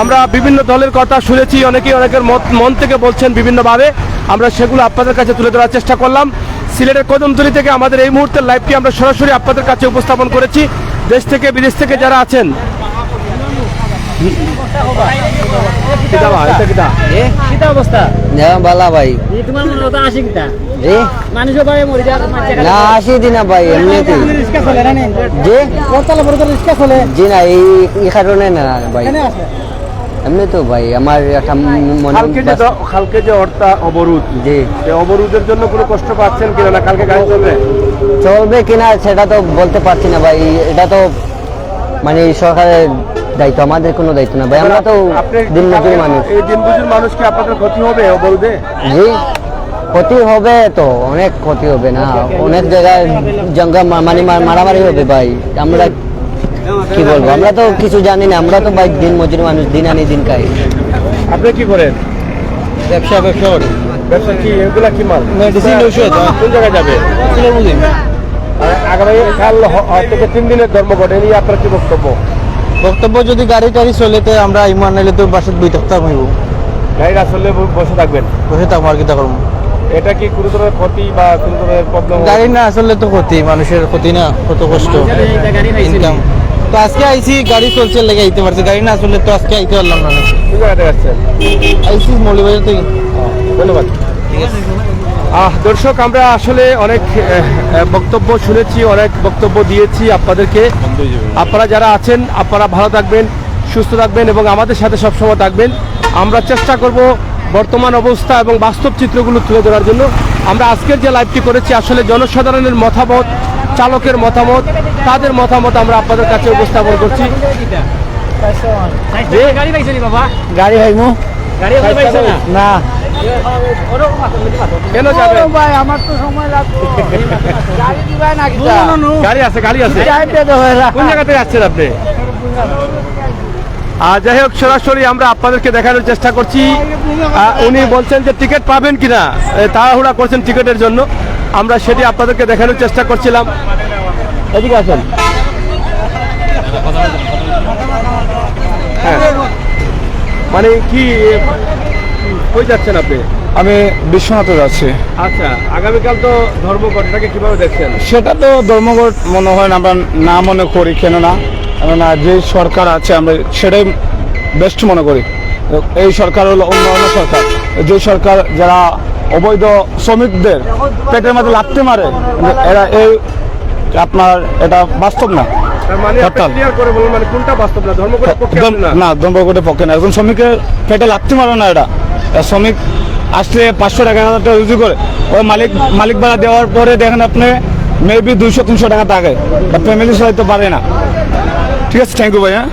[SPEAKER 1] আমরা বিভিন্ন দলের কথা শুনেছি, অনেকেই অনেকের মন থেকে বলছেন বিভিন্নভাবে, আমরা সেগুলো আপনাদের কাছে তুলে ধরার চেষ্টা করলাম। সিলেটের কদমতলী থেকে আমাদের এই মুহূর্তের লাইভটি আমরা সরাসরি আপনাদের কাছে উপস্থাপন করেছি। দেশ থেকে বিদেশ থেকে যারা আছেন,
[SPEAKER 3] না 80 দিন ভাই এমনিতে জি না, এই কারণে না ভাই, এমনি তো ভাই আমার একটা
[SPEAKER 1] কালকে যে অবরোধ, যে অবরোধের জন্য কোনো কষ্ট পাচ্ছেন কিনা, না কালকে গাড়ি
[SPEAKER 3] চলবে কিনা সেটা তো বলতে পারছি না ভাই। এটা তো মানে সরকারের দায়িত্ব, আমাদের কোনো দায়িত্ব না ভাই। আমরা তো দিনমজুর মানুষ।
[SPEAKER 1] এই দিনমজুর মানুষকে আপনাদের ক্ষতি হবে অবরোধে?
[SPEAKER 3] জি ক্ষতি হবে, তো অনেক ক্ষতি হবে না, অনেক জায়গায় জঙ্গা মানে মারামারি হবে ভাই। আমরা কি বলবো, আমরা তো কিছু জানি না, আমরা তো ভাই দিন মজুরি মানুষ, দিন আনি দিন খাই।
[SPEAKER 1] আপনি কি করেন?
[SPEAKER 3] ব্যবসা করি।
[SPEAKER 1] ব্যবসা কি এগুলা কি মাল?
[SPEAKER 3] মেডিসিন, ওষুধ।
[SPEAKER 1] কোন জায়গায় যাবে? আগামী কাল থেকে 3 দিনের ধর্মঘট, এই নিয়ে আপনার কি বক্তব্য?
[SPEAKER 3] যদি গাড়ি টাড়ি চলে তো আমরা ইমান নিলে তো বাসায় বই থাকতে হইব,
[SPEAKER 1] গাড়ি আসলে বসে থাকবেন?
[SPEAKER 3] বসে থাকবো আর কি তা করবো।
[SPEAKER 1] এটা কি কোনো ধরনের ক্ষতি বা কোনো ধরনের প্রবলেম?
[SPEAKER 3] গাড়ি না আসলে তো ক্ষতি, মানুষের ক্ষতি না, কত কষ্ট ইনকাম। তো আজকে আইসি গাড়ি চলছে লেগে আইতে পারছে, গাড়ি না আসলে তো আজকে আইতে পারলাম না।
[SPEAKER 1] কোন জায়গাতে যাচ্ছেন?
[SPEAKER 3] আইসি মৌলবাজার থেকে।
[SPEAKER 1] ধন্যবাদ। দর্শক, আমরা আসলে অনেক বক্তব্য শুনেছি, অনেক বক্তব্য দিয়েছি আপনাদেরকে। আপনারা যারা আছেন আপনারা ভালো থাকবেন, সুস্থ থাকবেন এবং আমাদের সাথে সবসময় থাকবেন। আমরা চেষ্টা করব বর্তমান অবস্থা এবং বাস্তব চিত্রগুলো তুলে ধরার জন্য। আমরা আজকের যে লাইভটি করেছি আসলে জনসাধারণের মতামত, চালকের মতামত, তাদের মতামত আমরা আপনাদের কাছে উপস্থাপন করছি।
[SPEAKER 3] গাড়ি হইমু না
[SPEAKER 1] কেন যাবেন?
[SPEAKER 3] ভাই আমার তো সময় লাগবে, গাড়ি দিবাই না?
[SPEAKER 1] গাড়ি আছে, গাড়ি আছে। কোন জায়গাতে যাচ্ছেন আপনি? যাই হোক, সরাসরি আমরা আপনাদেরকে দেখানোর চেষ্টা করছি। উনি বলছেন যে টিকিট পাবেন কিনা, তাড়াহুড়া করছেন টিকিটের জন্য, আমরা সেটি আপনাদেরকে দেখানোর চেষ্টা করছিলাম। এদিকে আসেন। হ্যাঁ, মানে কি কই যাচ্ছেন আপনি?
[SPEAKER 2] আমি বিশ্বনাথে যাচ্ছি।
[SPEAKER 1] আচ্ছা, আগামীকাল তো ধর্মঘট, এটাকে কিভাবে দেখছেন?
[SPEAKER 2] সেটা তো ধর্মঘট মনে হয় না, আমরা না মনে করি, কেননা যে সরকার আছে আমরা সেটাই বেস্ট মনে করি। এই সরকার হলো উন্নয়ন সরকার, যে সরকার যারা
[SPEAKER 1] অবৈধ শ্রমিকদের পেটের মধ্যে লাথি মারে, এরা এই আপনার এটা বাস্তব না। হরতাল না, ধর্মঘটের পক্ষে না। একজন শ্রমিকের পেটে লাথি মারে না, এটা শ্রমিক আসলে 500 টাকা 1000 টাকা রুজু করে, ওই মালিক ভাড়া দেওয়ার পরে দেখেন আপনি মেবি 200-300 টাকা থাকে, ফ্যামিলি চালাতে পারে না। ঠিক আছে, থ্যাংক ইউ ভাই। হ্যাঁ,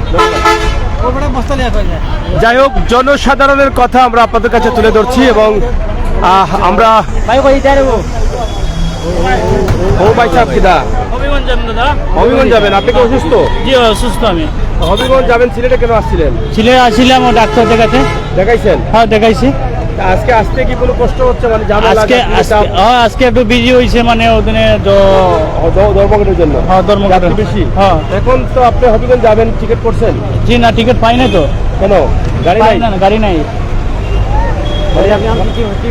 [SPEAKER 1] যাই হোক, জনসাধারণের কথা আমরা আপনাদের কাছে তুলে ধরছি এবং আমরা ও ভাই সাহেব কিদা হবিগঞ্জ যাবেন? আপনি কি অসুস্থ?
[SPEAKER 6] জি অসুস্থ আমি।
[SPEAKER 1] হবিগঞ্জ যাবেন, সিলেটে কেন আসছিলেন?
[SPEAKER 6] সিলেট আসছিলাম ও ডাক্তার দেখাতে।
[SPEAKER 1] দেখাইছেন?
[SPEAKER 6] হ্যাঁ দেখাইছি।
[SPEAKER 1] আজকে আসতে কি কোনো কষ্ট হচ্ছে? মানে
[SPEAKER 6] আজকে একটু বিজি হয়েছে, মানে ওদিনে
[SPEAKER 1] ধর্মঘটের জন্য
[SPEAKER 6] ধর্মঘট
[SPEAKER 1] বেশি।
[SPEAKER 6] হ্যাঁ,
[SPEAKER 1] এখন তো আপনি হবিগঞ্জ যাবেন, টিকিট করছেন?
[SPEAKER 6] জি না, টিকিট পাই নাই তো।
[SPEAKER 1] কেন? গাড়ি নাই?
[SPEAKER 6] না, গাড়ি নাই।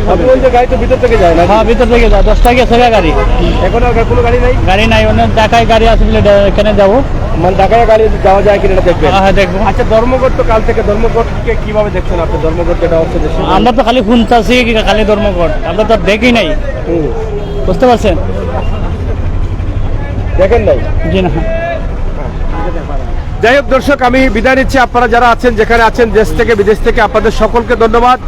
[SPEAKER 1] হবিগঞ্জের গাড়ি তো ভিতর থেকে যায় না?
[SPEAKER 6] হ্যাঁ, ভিতর থেকে যায়, 10 টাকা সেরা গাড়ি।
[SPEAKER 1] এখন আর কোনো গাড়ি নাই?
[SPEAKER 6] গাড়ি নাই, অনেক ঢাকায় গাড়ি আসলে এখানে যাবো।
[SPEAKER 1] মানে ঢাকায় গাড়ি যাওয়া যায় কিনা এটা দেখবেন?
[SPEAKER 6] হ্যাঁ দেখবো।
[SPEAKER 1] আচ্ছা, ধর্মঘট তো কাল থেকে, ধর্মঘটকে কিভাবে দেখছেন আপনি? ধর্মঘট যেটা হচ্ছে দেশে,
[SPEAKER 6] আমরা তো খালি শুনতেছি খালি ধর্মঘট, আমরা তো দেখি নাই, বুঝতে পারছেন?
[SPEAKER 1] দেখেন নাই?
[SPEAKER 6] জি না।
[SPEAKER 1] যাই হোক দর্শক, আমি বিদায় নিচ্ছি। আপনারা যারা আছেন, যেখানে আছেন, দেশ থেকে বিদেশ থেকে, আপনাদের সকলকে ধন্যবাদ।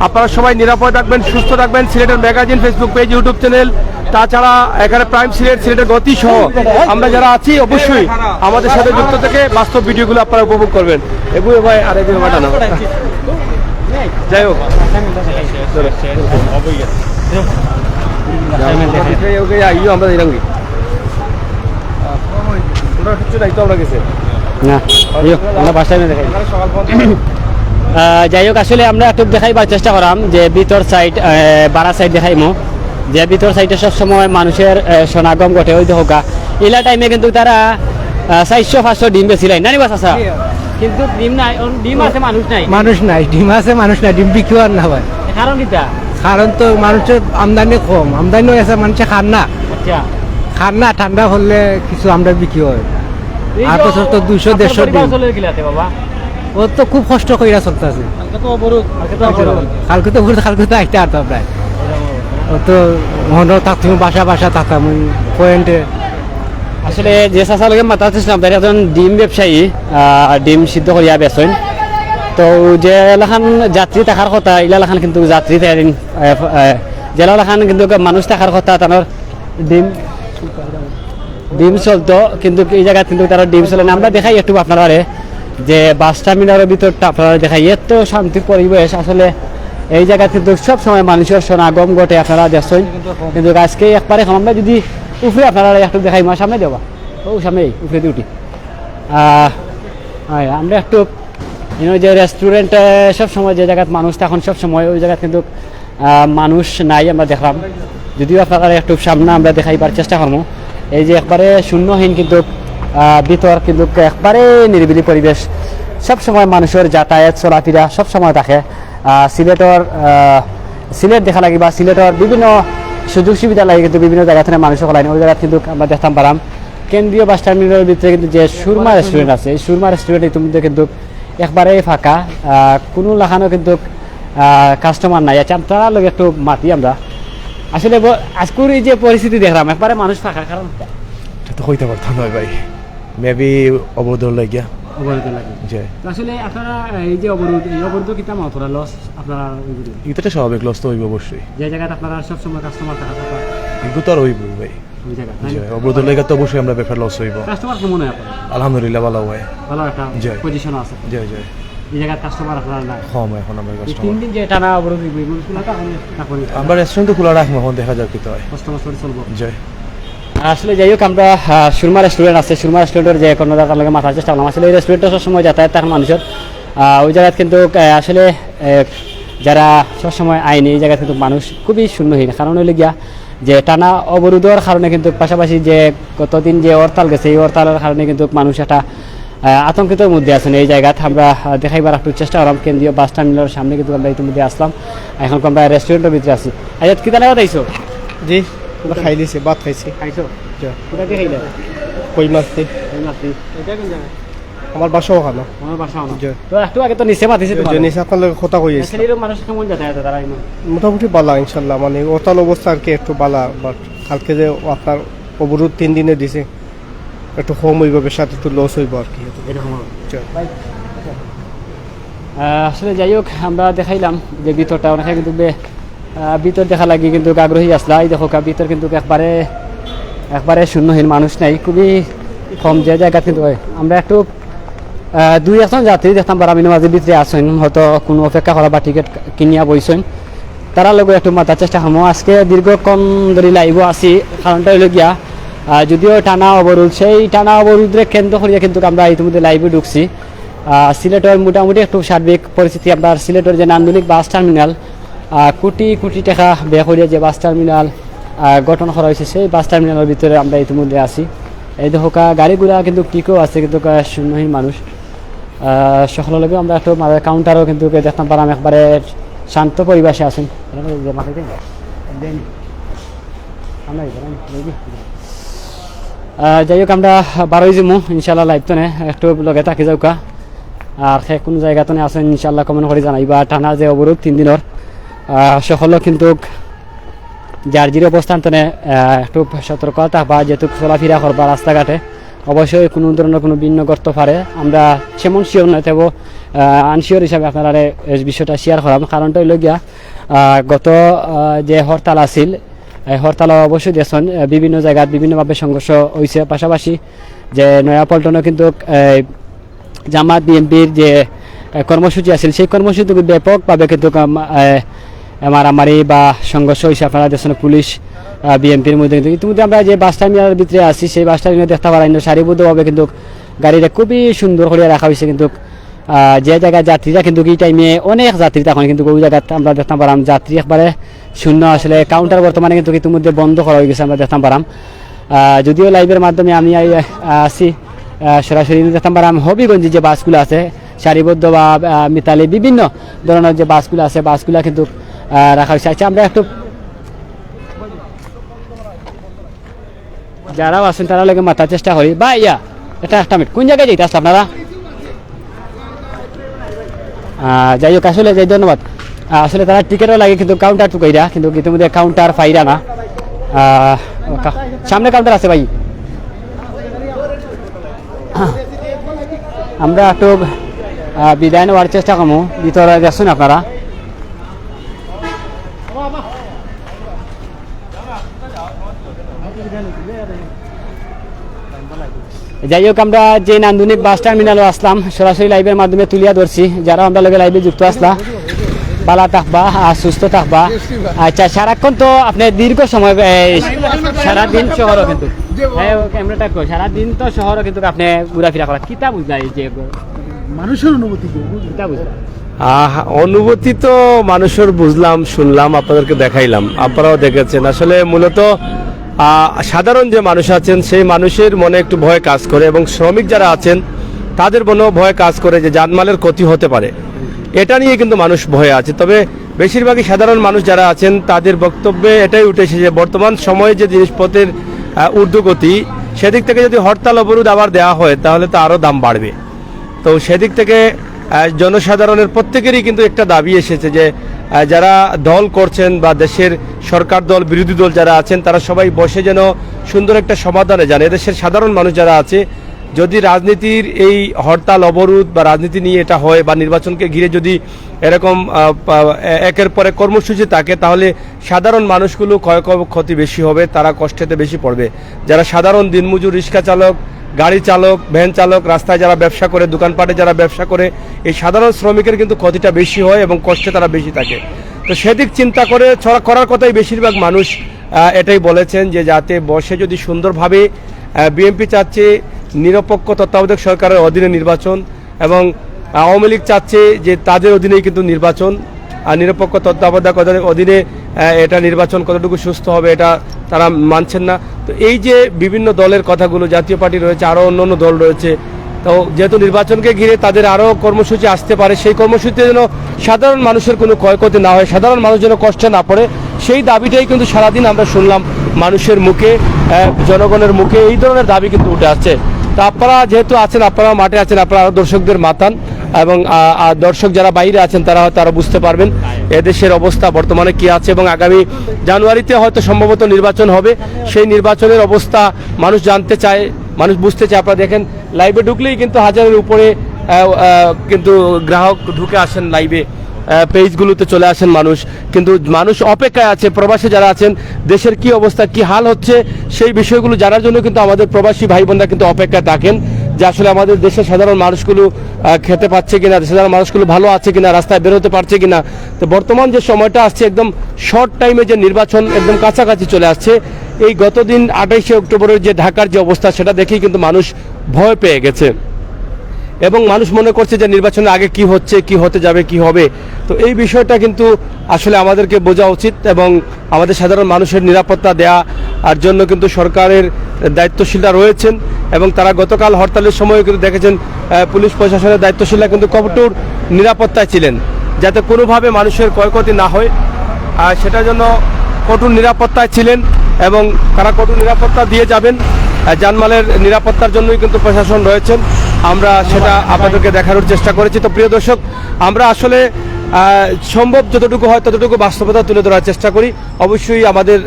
[SPEAKER 1] আপনারা সবাই নিরাপদ থাকবেন, সুস্থ থাকবেন। সিলেটের magazine Facebook page, YouTube channel, তাছাড়া এখানে প্রাইম সিলেট, সিলেটের গতি সহ আমরা যারা আছি, অবশ্যই আমাদের সাথে যুক্ত থেকে বাস্তব ভিডিওগুলো আপনারা উপভোগ করবেন। এগুলো ভাই আর এগুলো বাটানো। যাই হোক, আমরা দিলাম কিছু নাই তো, আমরা গেছে
[SPEAKER 3] না, আমরা বাসায় দেখাই। যাই হোক, আসলে আমরা একটু দেখাইবার চেষ্টা করাম যে ভিতর সাইড, বাড়া সাইড দেখাইমো, যে ভিতর সাইডে সবসময় মানুষের সমাগম ঘটে। ওই দেখা ইলা টাইমে কিন্তু তারা 400-500 ডিম বেছিলাই নানি বাস আসা, কিন্তু ডিম নাই, ডিম আছে মানুষ নাই।
[SPEAKER 8] মানুষ নাই, ডিম আছে মানুষ নাই, ডিম বিক্রি আর না হয়।
[SPEAKER 3] কারণ কিটা?
[SPEAKER 8] কারণ তো মানুষের আমদানি কম, আমদানি আছে, মানুষে খান না,
[SPEAKER 3] আচ্ছা,
[SPEAKER 8] খান না। ঠান্ডা হলে কিছু আমরা বিক্রি হয়। আর বছর তো 200-150 ডিম।
[SPEAKER 3] বাবা
[SPEAKER 8] ও তো খুব কষ্ট কইরা চলতেছে। কালকে তো আইতে আর তো প্রায় ও তো মনে থাকতাম, বাসা থাকতাম পয়েন্টে।
[SPEAKER 3] আসলে যে চাষা লোকের মাথা ছিলাম, তার একজন ডিম ব্যবসায়ী, ডিম সিদ্ধ করিয়া বেচেন। তো যে এলাকান যাত্রী থাকার কথা, এলাকান কিন্তু যাত্রী যে এলাকান কিন্তু মানুষ থাকার কথা, তার ডিম চলতো, কিন্তু এই জায়গায় কিন্তু তারা ডিম চলে না। আমরা দেখাই একটু আপনারা যে বাস টার্মিনালের ভিতরটা আপনারা দেখাই, এত শান্তি পরিবেশ। আসলে এই জায়গায় কিন্তু সব সময় মানুষের সমাগম ঘটে, আপনারা দেখছেন। কিন্তু আজকে একবারে আমরা যদি উপরে আপনারা একটু দেখাই, মা সামনে দেওয়া, ও সামনে উপরে ডিউটি। আমরা একটু যে রেস্টুরেন্ট সব সময় যে জায়গায় মানুষ তখন সব সময়, ওই জায়গায় কিন্তু মানুষ নাই, আমরা দেখলাম। যদিও আপনারা একটু সামনে আমরা দেখাইবার চেষ্টা করবো। এই যে একবারে শূন্যহীন কিন্তু ভিতর কিন্তু একবারে নিরিবিলি পরিবেশ, সব সময় মানুষের যাতায়াত চলাফেরা সব সময় থাকে। সিলেট দেখা লাগে বা সিলেটের বিভিন্ন সুযোগ সুবিধা লাগে, কিন্তু বিভিন্ন জায়গা থেকে মানুষ হলায়। ওই জায়গা কিন্তু আমরা দেখতাম পারাম কেন্দ্রীয় বাস টার্মিনালের ভিতরে কিন্তু যে সুরমা রেস্টুরেন্ট আছে, এই সুরমা রেস্টুরেন্ট ইতিমধ্যে কিন্তু একবারে ফাঁকা, কোনো লাখানো কিন্তু কাস্টমার নাই। আচ্ছা, আপনারা লোক একটু মাতি আমরা। আসলে আজকের এই যে পরিস্থিতি দেখলাম, একবারে মানুষ ফাঁকা, কারণ
[SPEAKER 1] এটা তো হইতে পারতাম নয় ভাই, মেবি অবরোধ লাগিয়া।
[SPEAKER 3] অবরোধ লাগে। আসলে আপনারা এই যে অবরোধ, এই অবরোধ কিতা মাত্রা লস আপনারা?
[SPEAKER 1] এটা স্বাভাবিক, লস তো হইব অবশ্যই।
[SPEAKER 3] যে জায়গায় আপনারা সবসময় কাস্টমার থাকা কথা,
[SPEAKER 1] এগুলো তো আর হইব ভাই।
[SPEAKER 3] ওই জায়গা
[SPEAKER 1] অবরোধ লেগে তো অবশ্যই আমরা ব্যাপার লস হইব।
[SPEAKER 3] কাস্টমার কেমন হয় আপনার?
[SPEAKER 1] আলহামদুলিল্লাহ ভালো হয়,
[SPEAKER 3] ভালো একটা
[SPEAKER 1] জয়।
[SPEAKER 3] পজিশন আছে।
[SPEAKER 1] জয় জয়।
[SPEAKER 3] এই জায়গার কাস্টমার আপনারা নাই
[SPEAKER 1] কম এখন আমরা
[SPEAKER 3] এই
[SPEAKER 1] কাস্টমার।
[SPEAKER 3] 3 দিন যে টানা অবরোধ হইব, এগুলো খোলাটা
[SPEAKER 1] আমরা রেস্টুরেন্ট তো খোলা রাখবো, এখন দেখা যাক কি হয়।
[SPEAKER 3] কাস্টমার চলবো।
[SPEAKER 1] জয়।
[SPEAKER 3] আসলে যাই হোক, আমরা সুরমা রেস্টুরেন্ট আছে, সুরমা রেস্টুরেন্টের যে কোনো তার লগে মাথার চেষ্টা করলাম। আসলে এই রেস্টুরেন্টটা সবসময় যাতায়াত থাকে মানুষের, ওই জায়গায় কিন্তু আসলে যারা সবসময় আইনি, এই জায়গায় কিন্তু মানুষ খুবই শূন্যহীন। কারণ হইলে গিয়া যে টানা অবরোধের কারণে কিন্তু পাশাপাশি যে গতদিন যে হরতাল গেছে, এই হরতালের কারণে কিন্তু মানুষ একটা আতঙ্কিতর মধ্যে আছেন। এই জায়গায় আমরা দেখাইবার একটু চেষ্টা করলাম। কেন্দ্রীয় বাস টার্মিনালের সামনে কিন্তু আমরা ইতিমধ্যে আসলাম, এখন আমরা রেস্টুরেন্টের ভিতরে আছি। আজ কি তাহলে আইসো?
[SPEAKER 8] জি, খাই দিছি, ভাত খাইছি।
[SPEAKER 3] খাইছো? কোথা দিয়ে খাইলে?
[SPEAKER 8] কই মাছ দি।
[SPEAKER 3] এটা কোন জায়গায়?
[SPEAKER 2] আমার বাসা ওখানে
[SPEAKER 3] আমার বাসা না
[SPEAKER 2] জি।
[SPEAKER 3] তো একটু আগে তো নিচে মাতিছে তোমার
[SPEAKER 2] জিনিস আপনার কথা কই
[SPEAKER 3] ছেলের মানুষ কেমন যাতায়াত তারা ইমান
[SPEAKER 2] মোটামুটি বালা ইনশাল্লাহ মানে অতাল অবস্থা আর কি একটু বালা বাট কালকে যে আপনার অবরোধ 3 দিনে দিছে একটু কম হইব বেশাত একটু লস হইব আর কি
[SPEAKER 3] এরকম
[SPEAKER 2] জি।
[SPEAKER 3] আসলে যাই হোক আমরা দেখাইলাম যে ভিতরটা অনেকে কিন্তু ভিতর দেখা লাগি কিন্তু আগ্রহী আসলা এই দেখো ভিতর কিন্তু একবারে শূন্যহীন মানুষ নাই খুবই কম যে জায়গা কিন্তু হয়। আমরা একটু 2-1 যাত্রী দেখতাম পারা আমি মাঝে ভিতরে আসেন হয়তো কোনো অপেক্ষা করা বা টিকিট কিনিয়া বইছেন তারা লগে একটু মাতার চেষ্টা করবো। আজকে দীর্ঘক্ষণ ধরে লাইভ আসি কারণটা হইল গিয়া যদিও টানা অবরোধ সেই টানা অবরোধে কেন্দ্র করিয়া কিন্তু আমরা ইতিমধ্যে লাইভে ঢুকছি। সিলেটের মোটামুটি একটু সার্বিক পরিস্থিতি আপনার সিলেটের যে নান্দনিক বাস টার্মিনাল কোটি কোটি টাকা ব্যয় করিয়া যে বাস টার্মিনাল গঠন করা হয়েছে সেই বাস টার্মিনালের ভিতরে আমরা ইতিমধ্যে আছি। এই দেখা গাড়িগুলা কিন্তু টিকও আছে কিন্তু শূন্যহীন মানুষ সকলের লগে আমরা একটু কাউন্টারও কিন্তু দেখতাম পারাম একবারে শান্ত পরিবেশে আছেন। যাই হোক আমরা 12 জমু ইনশাল্লাহ লাইভ তো একটু লগে থাকি যাওকা আর সে কোনো জায়গা তো আছেন ইনশাল্লাহ কমেন্ট করে জানাইবা। টানা যে অবরোধ 3 দিনের সকলেও কিন্তু যার জির অবস্থান তো একটু সতর্কতা থাকবা যেহেতু চলাফেরা করবা রাস্তাঘাটে অবশ্যই কোনো ধরনের কোনো ভিন্ন করতে পারে। আমরা সেমন শিওর নয় তবু আনশিওর হিসাবে আপনারা এই বিষয়টা শেয়ার করাম। কারণটা হইল গিয়া গত যে হরতাল আছিল এই হরতাল অবশ্যই দেখছেন বিভিন্ন জায়গায় বিভিন্নভাবে সংঘর্ষ হয়েছে। পাশাপাশি যে নয়াপল্টনও কিন্তু জামাত বিএনপির যে কর্মসূচি আছিল সেই কর্মসূচি ব্যাপকভাবে কিন্তু মারামারি বা সংঘর্ষ হয়েছে। আপনারা দেখছেন পুলিশ বিএনপির মধ্যে কিন্তু ইতিমধ্যে আমরা যে বাস টার্মিনালের ভিতরে আছি সেই বাস টার্মিনাল দেখতে পারেন সারিবদ্ধভাবে কিন্তু গাড়িটা খুবই সুন্দর করে রাখা হয়েছে। কিন্তু যে জায়গায় যাত্রীরা কিন্তু এই টাইমে অনেক যাত্রী তখন কিন্তু ওই জায়গায় আমরা দেখতাম পারাম যাত্রী একবারে শূন্য। আসলে কাউন্টার বর্তমানে কিন্তু ইতিমধ্যে বন্ধ করা হয়ে গেছে আমরা দেখতাম পারাম। যদিও লাইভের মাধ্যমে আমি আসি সরাসরি দেখতাম পারাম হবিগঞ্জে যে বাসগুলো আছে সারিবদ্ধ বা মিতালি বিভিন্ন ধরনের যে বাসগুলো আছে বাসগুলো কিন্তু রাখা হয়েছে। আচ্ছা আমরা একটু যারাও আছেন তারা লোকে মাথার চেষ্টা করি বা ইয়া এটা একটা মিনিট কোন জায়গায় যেতে আসলে আপনারা যাই হোক আসলে যাই ধন্যবাদ। আসলে তারা টিকিটও লাগে কিন্তু কাউন্টার টুকাইরা কিন্তু ইতিমধ্যে কাউন্টার পাইরা না। সামনে কাউন্টার আছে ভাই আমরা একটু বিদায় নেওয়ার চেষ্টা করবো ভিতরে দেখুন আপনারা। যাই হোক আমরা যে নান্দনিক বাস টার্মিনালও আসলাম সরাসরি লাইভের মাধ্যমে তুলিয়া ধরছি। যারা আমরা লগে লাইভে যুক্ত আসলা ভালো থাকবা আর সুস্থ থাকবা। আচ্ছা সারাক্ষণ তো আপনি দীর্ঘ সময় সারাদিন শহরও কিন্তু ক্যামেরাটা সারাদিন তো শহরও কিন্তু আপনি ঘোরাফেরা করা কিতা বুঝলাই যে
[SPEAKER 2] মানুষের অনুভূতি
[SPEAKER 3] কিতা বুঝলা
[SPEAKER 1] অনুভূতি তো মানুষের বুঝলাম শুনলাম আপনাদেরকে দেখাইলাম আপনারাও দেখেছেন। আসলে মূলত সাধারণ যে মানুষ আছেন সেই মানুষের মনে একটু ভয় কাজ করে এবং শ্রমিক যারা আছেন তাদের মনেও ভয় কাজ করে যে জানমালের ক্ষতি হতে পারে এটা নিয়ে কিন্তু মানুষ ভয়ে আছে। তবে বেশিরভাগই সাধারণ মানুষ যারা আছেন তাদের বক্তব্যে এটাই উঠে এসেছে যে বর্তমান সময়ে যে জিনিসপত্রের ঊর্ধ্বগতি সেদিক থেকে যদি হরতাল অবরোধ আবার দেওয়া হয় তাহলে তো আরও দাম বাড়বে। তো সেদিক থেকে জনসাধারণের প্রত্যেকেরই কিন্তু একটা দাবি এসেছে যে যারা দল করছেন বা দেশের সরকার দল বিরোধী দল যারা আছেন তারা সবাই বসে যেন সুন্দর একটা সমাধানে যান। এদেশের সাধারণ মানুষ যারা আছে যদি রাজনীতির এই হরতাল অবরোধ বা রাজনীতি নিয়ে এটা হয় বা নির্বাচনকে ঘিরে যদি এরকম একের পরে কর্মসূচি থাকে তাহলে সাধারণ মানুষগুলো ক্ষতি বেশি হবে, তারা কষ্টেতে বেশি পড়বে। যারা সাধারণ দিনমজুর রিক্সা চালক গাড়ি চালক ভ্যান চালক রাস্তায় যারা ব্যবসা করে দোকানপাটে যারা ব্যবসা করে এই সাধারণ শ্রমিকের কিন্তু ক্ষতিটা বেশি হয় এবং কষ্টে তারা বেশি থাকে। তো সেদিক চিন্তা করে করার কথাই বেশিরভাগ মানুষ এটাই বলেছেন যে যাতে বসে যদি সুন্দরভাবে বিএনপি চাচ্ছে নিরপেক্ষ তত্ত্বাবধায়ক সরকারের অধীনে নির্বাচন এবং আওয়ামী লীগ চাচ্ছে যে তাদের অধীনেই কিন্তু নির্বাচন আর নিরপেক্ষ তত্ত্বাবধায়ক অধীনে এটা নির্বাচন কতটুকু সুস্থ হবে এটা তারা মানছেন না। তো এই যে বিভিন্ন দলের কথাগুলো জাতীয় পার্টি রয়েছে আরও অন্য দল রয়েছে তো যেহেতু নির্বাচনকে ঘিরে তাদের আরও কর্মসূচি আসতে পারে সেই কর্মসূচিতে যেন সাধারণ মানুষের কোনো ক্ষয়ক্ষতি না হয় সাধারণ মানুষ যেন কষ্টে না পড়ে সেই দাবিটাই কিন্তু সারাদিন আমরা শুনলাম মানুষের মুখে জনগণের মুখে এই ধরনের দাবি কিন্তু উঠে আসছে। তো আপনারা যেহেতু আছেন, আপনারা মাঠে আছেন, আপনারা আরো দর্শকদের মাতান এবং দর্শক যারা বাইরে আছেন তারা হয়তো আরো বুঝতে পারবেন এদেশের অবস্থা বর্তমানে কি আছে, এবং আগামী জানুয়ারিতে হয়তো সম্ভবত নির্বাচন হবে। সেই নির্বাচনের অবস্থা মানুষ জানতে চায়, মানুষ বুঝতে চায়। আপনারা দেখেন লাইভে ঢুকলেই কিন্তু হাজারের উপরে কিন্তু গ্রাহক ঢুকে আসেন লাইভে, পেজগুলোতে চলে আসেন মানুষ, কিন্তু মানুষ অপেক্ষায় আছে। প্রবাসী যারা আছেন দেশের কি অবস্থা, কি হাল হচ্ছে সেই বিষয়গুলো জানার জন্য কিন্তু আমাদের প্রবাসী ভাই বোনরা কিন্তু অপেক্ষায় থাকেন যে আসলে আমাদের দেশের সাধারণ মানুষগুলো খেতে পাচ্ছে কিনা, সাধারণ মানুষগুলো ভালো আছে কিনা, রাস্তায় বেরোতে পারছে কিনা। তো বর্তমান যে সময়টা আসছে একদম শর্ট টাইমে যে নির্বাচন একদম কাছাকাছি চলে আসছে, এই গতদিন 28শে অক্টোবরের যে ঢাকার যে অবস্থা সেটা দেখেই কিন্তু মানুষ ভয় পেয়ে গেছে এবং মানুষ মনে করছে যে নির্বাচনের আগে কি হচ্ছে, কি হতে যাবে, কি হবে। তো এই বিষয়টা কিন্তু আসলে আমাদেরকে বোঝা উচিত এবং আমাদের সাধারণ মানুষের নিরাপত্তা দেয়া আর জন্য কিন্তু সরকারের দায়িত্বশীলরা রয়েছেন এবং তারা গতকাল হরতালের সময় কিন্তু দেখেছেন পুলিশ প্রশাসনের দায়িত্বশীলরা কিন্তু কঠোর নিরাপত্তায় ছিলেন যাতে কোনোভাবে মানুষের ক্ষয়ক্ষতি না হয়, আর সেটার জন্য কঠোর নিরাপত্তায় ছিলেন এবং তারা কঠোর নিরাপত্তা দিয়ে যাবেন। জানমালের নিরাপত্তার জন্যই কিন্তু প্রশাসন রয়েছেন, আমরা সেটা আপনাদেরকে দেখানোর চেষ্টা করেছি। তো প্রিয় দর্শক, আমরা আসলে সম্ভব যতটুকু হয় ততটুকু বাস্তবতা তুলে ধরার চেষ্টা করি। অবশ্যই আমাদের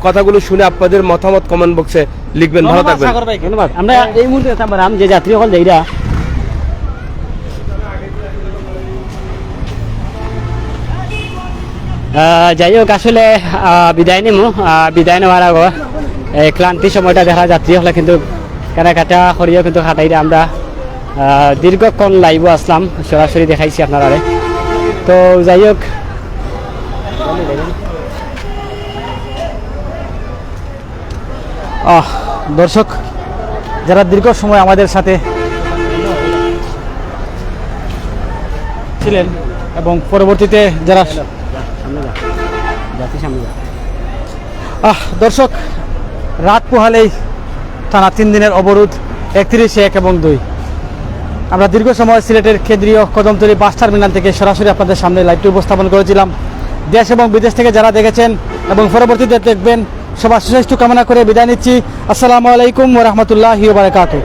[SPEAKER 1] কথাগুলো শুনে আপনাদের মতামত কমেন্ট বক্সে লিখবেন। ভালো থাকবেন।
[SPEAKER 6] সাগর ভাই ধন্যবাদ। আমরা এই মুহূর্তে আমরা যে যাত্রী হল যাইরা যাই হোক, আসলে বিদায় নেবো। বিদায় নেওয়ার আগে ক্লান্তি সময়টা দেখা যাত্রী হলে কিন্তু কেনাকাটা করিও কিন্তু হাঁটাইরা আমরা দীর্ঘক্ষণ লাইভও আসলাম, সরাসরি দেখাইছি আপনারা। তো যাই হোক,
[SPEAKER 8] দর্শক যারা দীর্ঘ সময় আমাদের সাথে ছিলেন এবং পরবর্তীতে যারা দর্শক, রাত পোহালেই টানা 3 দিনের অবরোধ 31, 1 এবং 2। আমরা দীর্ঘ সময় সিলেটের কেন্দ্রীয় কদমতলী বাস টার্মিনাল থেকে সরাসরি আপনাদের সামনে লাইভটি উপস্থাপন করেছিলাম। দেশ এবং বিদেশ থেকে যারা দেখেছেন এবং পরবর্তীতে দেখবেন, সবার সুস্বাস্থ্য কামনা করে বিদায় নিচ্ছি। আসসালামু আলাইকুম ওয়া রাহমাতুল্লাহি ওয়া বারাকাতুহু।